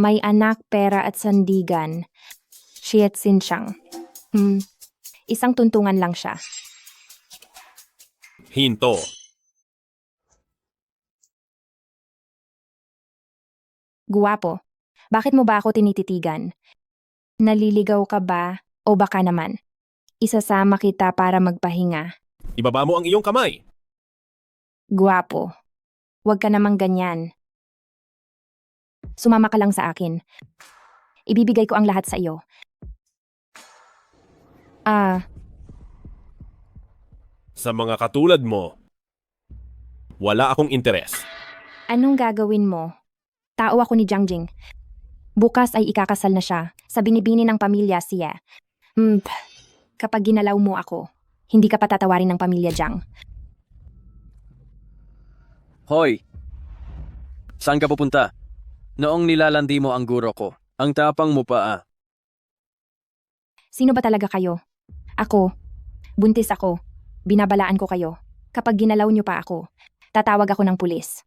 May anak, pera at sandigan. Xie at Xinjiang. Isang tuntungan lang siya. Hinto. Guwapo. Bakit mo ba ako tinititigan? Naliligaw ka ba o baka naman? Isasama kita para magpahinga. Ibaba mo ang iyong kamay. Guwapo. Huwag ka namang ganyan. Sumama ka lang sa akin. Ibibigay ko ang lahat sa iyo. Sa mga katulad mo, wala akong interes. Anong gagawin mo? Tao ako ni Jiang Jing. Bukas ay ikakasal na siya sa binibini ng pamilya siya. Kapag ginalaw mo ako, hindi ka patatawarin ng pamilya Jiang. Hoy! Saan ka pupunta? Noong nilalandi mo ang guro ko, ang tapang mo pa Sino ba talaga kayo? Ako. Buntis ako. Binabalaan ko kayo. Kapag ginalaw niyo pa ako, tatawag ako ng pulis.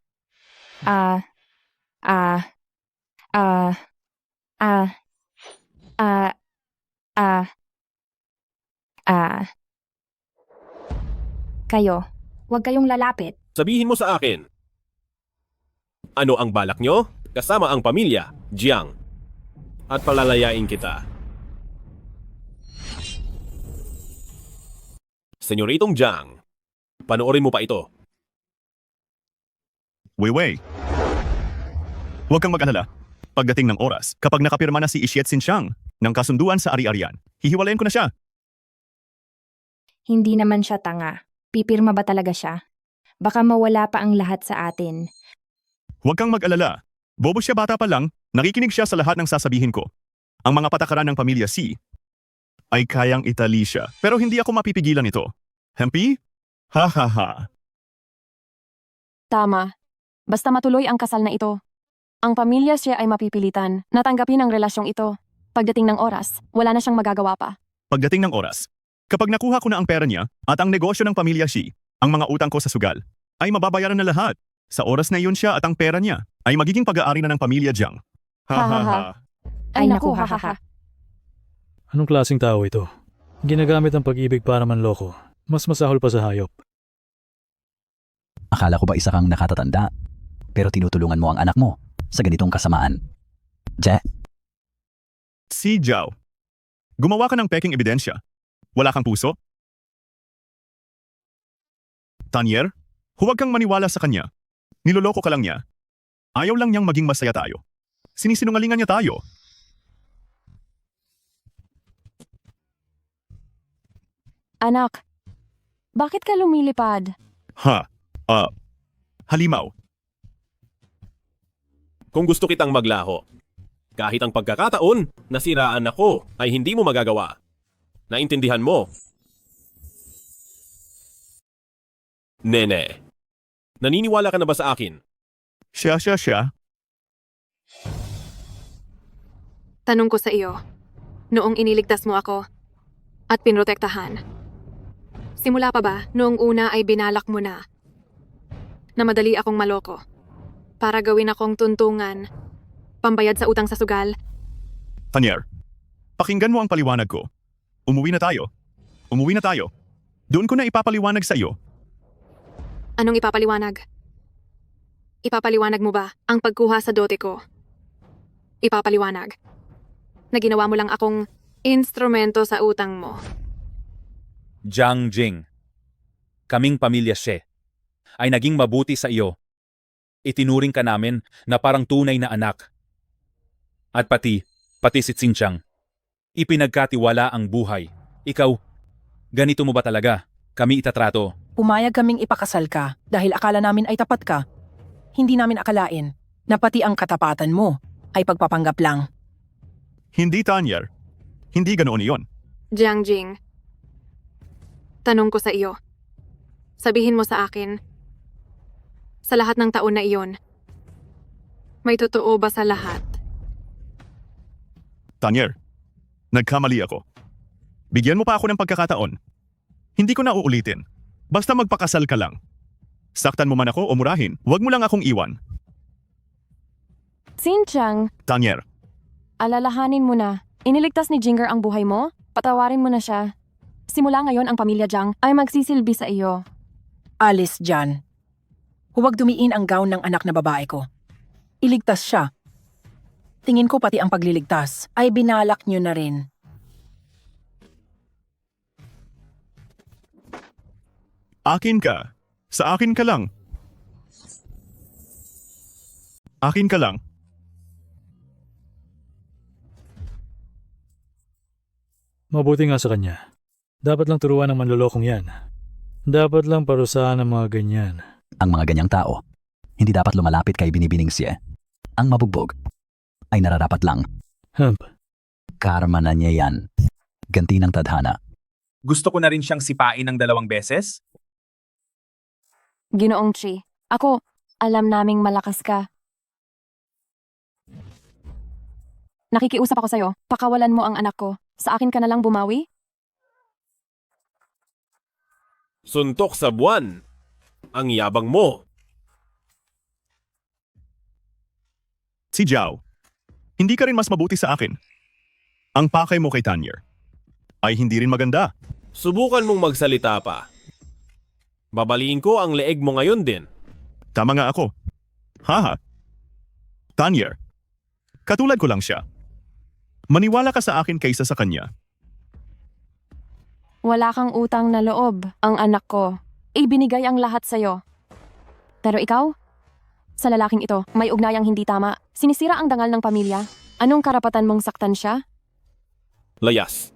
Kayo, huwag kayong lalapit. Sabihin mo sa akin. Ano ang balak nyo? Kasama ang pamilya, Jiang. At palalayain kita. Senyoritong Jiang, panoorin mo pa ito. Weiwei. Huwag kang mag-alala. Pagdating ng oras, kapag nakapirma na si Xie at Xinjiang ng kasunduan sa ari-arian, hihiwalayin ko na siya. Hindi naman siya tanga. Pipirma ba talaga siya? Baka mawala pa ang lahat sa atin. Huwag kang mag-alala. Bobo siya, bata pa lang, nakikinig siya sa lahat ng sasabihin ko. Ang mga patakaran ng pamilya Si ay kayang itali siya, pero hindi ako mapipigilan ito. Hempi? Ha ha ha. Tama. Basta matuloy ang kasal na ito. Ang pamilya siya ay mapipilitan na tanggapin ang relasyong ito. Pagdating ng oras, wala na siyang magagawa pa. Pagdating ng oras, kapag nakuha ko na ang pera niya at ang negosyo ng pamilya Si, ang mga utang ko sa sugal, ay mababayaran na lahat. Sa oras na iyon siya at ang pera niya ay magiging pag-aari na ng pamilya Jiang. Ha ha ha. Ay naku, ha ha ha. Anong klaseng tao ito? Ginagamit ang pag-ibig para manloko. Mas masahol pa sa hayop. Akala ko ba isa kang nakatatanda, pero tinutulungan mo ang anak mo sa ganitong kasamaan. Si Jiao, gumawa ka ng peking ebidensya. Wala kang puso? Tanier, huwag kang maniwala sa kanya. Niloloko ka lang niya. Ayaw lang niyang maging masaya tayo. Sinisinungalingan niya tayo. Anak, bakit ka lumilipad? Halimaw. Kung gusto kitang maglaho, kahit ang pagkakataon, nasiraan ako, ay hindi mo magagawa. Naintindihan mo? Nene, naniniwala ka na ba sa akin? Siya. Tanong ko sa iyo, noong iniligtas mo ako at pinrotektahan, simula pa ba noong una ay binalak mo na madali akong maloko para gawin akong tuntungan, pambayad sa utang sa sugal? Tanier, pakinggan mo ang paliwanag ko. Umuwi na tayo. Doon ko na ipapaliwanag sa iyo. Anong ipapaliwanag? Ipapaliwanag mo ba ang pagkuha sa dote ko? Ipapaliwanag na ginawa mo lang akong instrumento sa utang mo. Jiang Jing, kaming pamilya Xie, ay naging mabuti sa iyo. Itinuring ka namin na parang tunay na anak. At pati si Xinjiang, ipinagkatiwala ang buhay. Ikaw, ganito mo ba talaga kami itatrato? Pumayag kaming ipakasal ka dahil akala namin ay tapat ka. Hindi namin akalain na pati ang katapatan mo ay pagpapanggap lang. Hindi, Tanier. Hindi ganoon iyon. Jiang Jing, tanong ko sa iyo. Sabihin mo sa akin Sa lahat ng taon na iyon, may totoo ba sa lahat? Tanyer, nagkamali ako. Bigyan mo pa ako ng pagkakataon. Hindi ko na uulitin. Basta magpakasal ka lang. Saktan mo man ako o murahin, huwag mo lang akong iwan. Xinjiang, Tanyer, alalahanin mo na. Iniligtas ni Jinger ang buhay mo? Patawarin mo na siya. Simula ngayon ang pamilya Jiang ay magsisilbi sa iyo. Alis dyan. Huwag dumiin ang gown ng anak na babae ko. Iligtas siya. Tingin ko pati ang pagliligtas ay binalak niyo na rin. akin ka. Sa akin ka lang. Akin ka lang. Mabuti nga sa kanya. Dapat lang turuan ng manlolokong yan. Dapat lang parusahan ng mga ganyan. Ang mga ganyang tao, hindi dapat lumalapit kay Binibining siya. Ang mabugbog ay nararapat lang. Karma na niya yan. Ganti ng tadhana. Gusto ko na rin siyang sipain ng 2 beses. Ginoong Chi, ako, alam naming malakas ka. Nakikiusap ako sa'yo, pakawalan mo ang anak ko. Sa akin ka na lang bumawi? Suntok sa buwan. Ang yabang mo. Si Zhao, hindi ka rin mas mabuti sa akin. Ang pakay mo kay Tanyer ay hindi rin maganda. Subukan mong magsalita pa. Babaliin ko ang leeg mo ngayon din. Tama nga ako. Haha. Tanyer, katulad ko lang siya. Maniwala ka sa akin kaysa sa kanya. Wala kang utang na loob, ang anak ko. Ibinigay ang lahat sa'yo. Pero ikaw? Sa lalaking ito, may ugnayang hindi tama. Sinisira ang dangal ng pamilya. Anong karapatan mong saktan siya? Layas.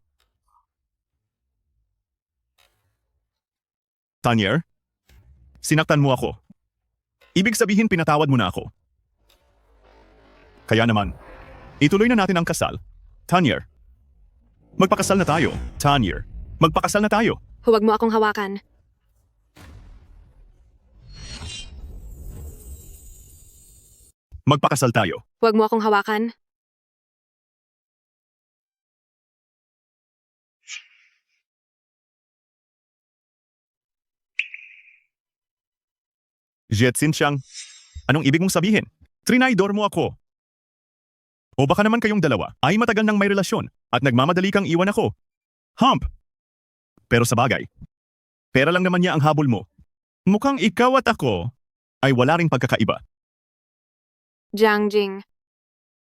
Tanyer, sinaktan mo ako. Ibig sabihin pinatawad mo na ako. Kaya naman, ituloy na natin ang kasal. Tanyer, magpakasal na tayo. Tanyer, magpakasal na tayo. Huwag mo akong hawakan. Magpakasal tayo. Huwag mo akong hawakan. Jet Xinjiang, anong ibig mong sabihin? Trinaydor mo ako. O baka naman kayong dalawa ay matagal nang may relasyon at nagmamadali kang iwan ako. Hump! Pero sa bagay, pera lang naman niya ang habol mo. Mukhang ikaw at ako ay wala ring pagkakaiba. Jiang Jing,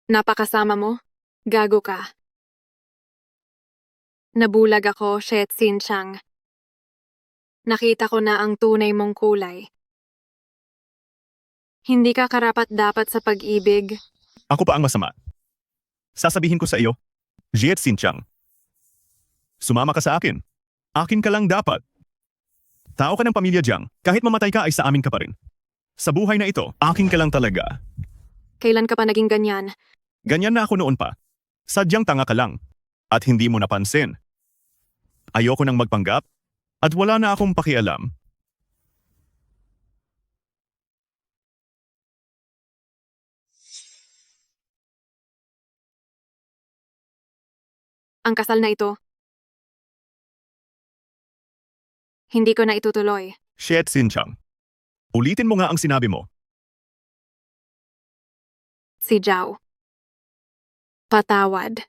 napakasama mo? Gago ka. Nabulag ako, Shet Xinjiang. Nakita ko na ang tunay mong kulay. Hindi ka karapat-dapat sa pag-ibig. Ako pa ang masama. Sasabihin ko sa iyo, Jet Xinjiang. Sumama ka sa akin. Akin ka lang dapat. Tao ka ng pamilya Jiang, kahit mamatay ka ay sa amin ka pa rin. Sa buhay na ito, akin ka lang talaga. Kailan ka pa naging ganyan? Ganyan na ako noon pa. Sadyang tanga ka lang. At hindi mo napansin. Ayoko nang magpanggap. At wala na akong pakialam. Ang kasal na ito, hindi ko na itutuloy. Shet Xinjiang. Ulitin mo nga ang sinabi mo. Si Zhao. Patawad.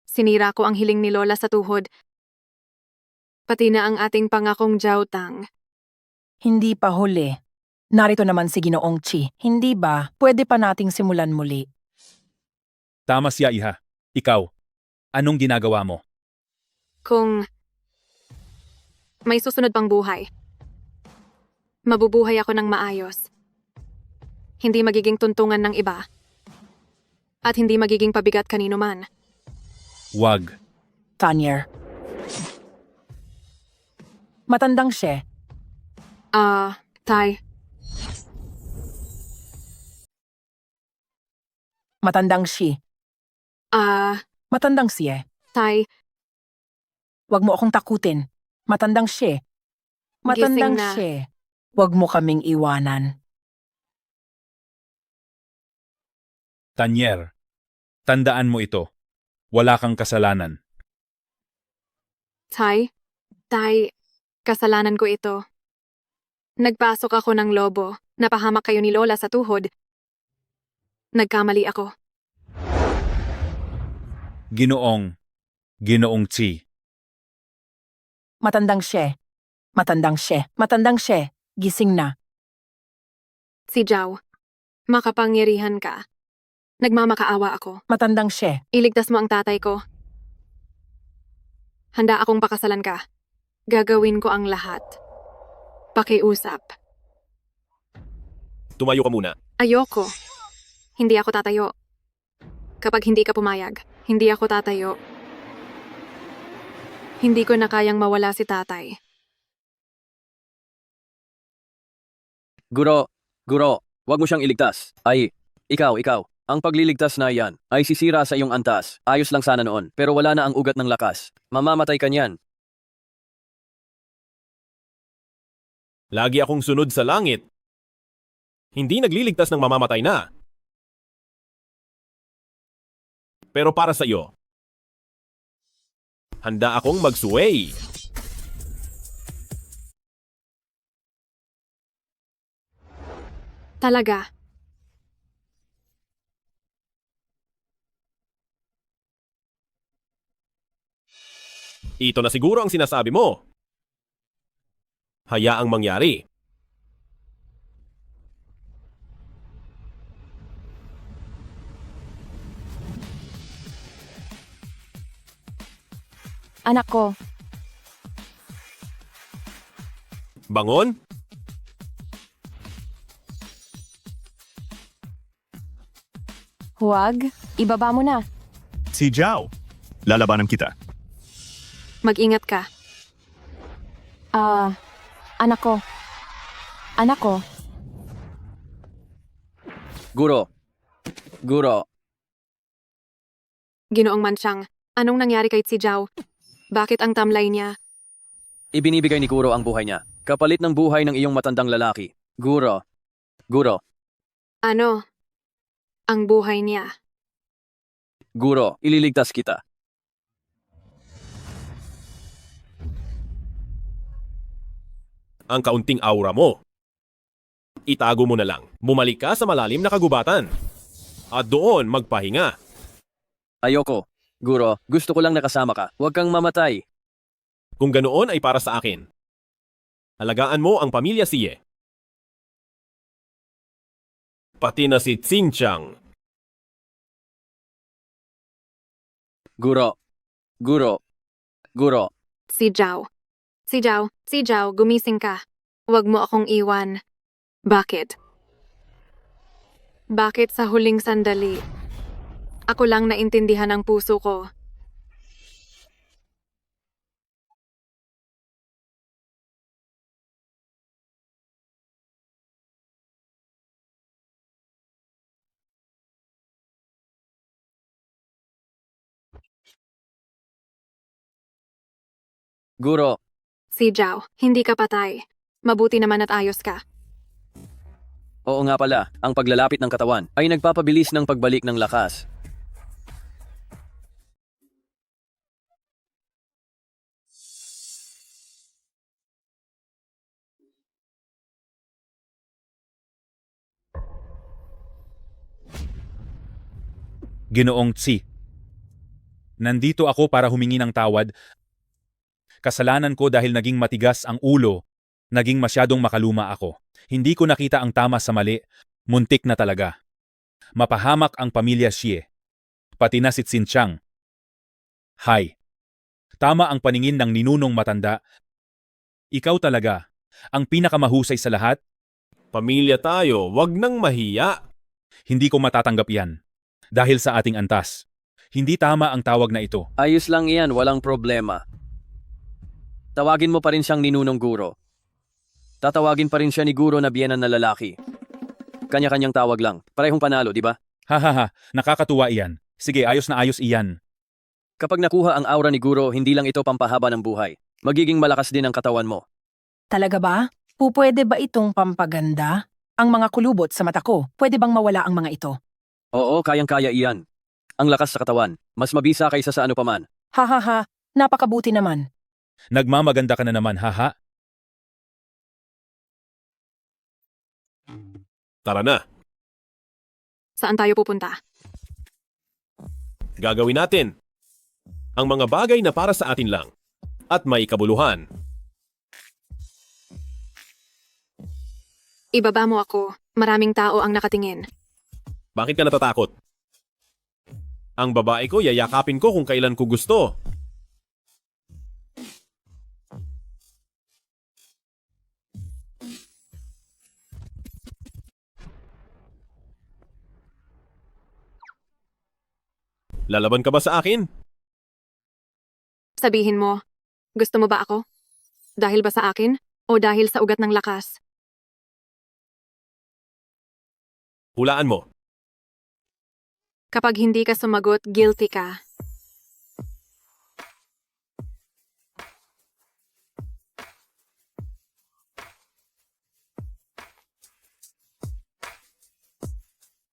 Sinira ko ang hiling ni Lola sa tuhod. Pati na ang ating pangakong Zhao Tang. Hindi pa huli. Narito naman si Ginoong Chi. Hindi ba? Pwede pa nating simulan muli. Tama siya, iha. Ikaw, anong ginagawa mo? Kung may susunod pang buhay, mabubuhay ako ng maayos. Hindi magiging tuntungan ng iba. At hindi magiging pabigat kanino man. Wag. Tanyer. Matandang siya. Tay. Matandang si. Matandang siya. Tay. Wag mo akong takutin. Matandang siya. Matandang Gising na. siya. Huwag mo kaming iwanan. Tanyer, tandaan mo ito. Wala kang kasalanan. Tay, kasalanan ko ito. Nagpasok ako ng lobo. Napahamak kayo ni Lola sa tuhod. Nagkamali ako. Ginoong Chi. Matandang siya. Gising na. Si Zhao, makapangyarihan ka. Nagmamakaawa ako. Matandang siya. Iligtas mo ang tatay ko. Handa akong pakasalan ka. Gagawin ko ang lahat. Pakiusap. Tumayo ka muna. Ayoko. Hindi ako tatayo. Kapag hindi ka pumayag, hindi ako tatayo. Hindi ko na kayang mawala si tatay. Guro, wag mo siyang iligtas. Ay, ikaw. Ang pagliligtas na yan ay sisira sa iyong antas. Ayos lang sana noon, pero wala na ang ugat ng lakas. Mamamatay ka niyan. Lagi akong sunod sa langit. Hindi nagliligtas ng mamamatay na. Pero para sa iyo, handa akong magsuway. Talaga. Ito na siguro ang sinasabi mo. Hayaang mangyari. Anak ko, Bangon? huwag. Ibaba mo na. Si Zhao, lalabanan kita. Mag-ingat ka. Anak ko. Guro. Ginoong Mansyang, anong nangyari kay si Zhao? Bakit ang tamlay niya? Ibinibigay ni Guro ang buhay niya. Kapalit ng buhay ng iyong matandang lalaki. Guro. Ano? Ang buhay niya. Guro, ililigtas kita. Ang kaunting aura mo. Itago mo na lang. Bumalik ka sa malalim na kagubatan. At doon magpahinga. Ayoko. Guro, gusto ko lang nakasama ka. Huwag kang mamatay. Kung ganoon ay para sa akin. Alagaan mo ang pamilya Siye. Pati na si Xinjiang. Guro. Si Zhao, gumising ka. Huwag mo akong iwan. Bakit? Bakit sa huling sandali? Ako lang naintindihan ang puso ko. Guro. Si Zhao, hindi ka patay. Mabuti naman at ayos ka. Oo nga pala, ang paglalapit ng katawan ay nagpapabilis ng pagbalik ng lakas. Ginoong Chi. Nandito ako para humingi ng tawad. Kasalanan ko dahil naging matigas ang ulo. Naging masyadong makaluma ako. Hindi ko nakita ang tama sa mali. Muntik na talaga. Mapahamak ang pamilya Xie. Pati na si Xinjiang. Hay. Tama ang paningin ng ninunong matanda. Ikaw talaga, ang pinakamahusay sa lahat. Pamilya tayo, wag nang mahiya. Hindi ko matatanggap yan. Dahil sa ating antas. Hindi tama ang tawag na ito. Ayos lang iyan, walang problema. Tawagin mo pa rin siyang ninunong Guro. Tatawagin pa rin siya ni Guro na biyenan na lalaki. Kanya-kanyang tawag lang. Parehong panalo, di ba? Hahaha, nakakatuwa iyan. Sige, ayos na ayos iyan. Kapag nakuha ang aura ni Guro, hindi lang ito pampahaba ng buhay. Magiging malakas din ang katawan mo. Talaga ba? Pupwede ba itong pampaganda? Ang mga kulubot sa mata ko, pwede bang mawala ang mga ito? Oo, kayang-kaya iyan. Ang lakas sa katawan, mas mabisa kaysa sa ano paman. Ha, napakabuti naman. Nagmamaganda ka na naman, haha. Tara na, Saan tayo pupunta? gagawin natin ang mga bagay na para sa atin lang at may kabuluhan. Ibaba mo ako. Maraming tao ang nakatingin. Bakit ka natatakot? Ang babae ko, yayakapin ko kung kailan ko gusto. Lalaban ka ba sa akin? Sabihin mo, gusto mo ba ako? Dahil ba sa akin? O dahil sa ugat ng lakas? Hulaan mo. Kapag hindi ka sumagot, guilty ka.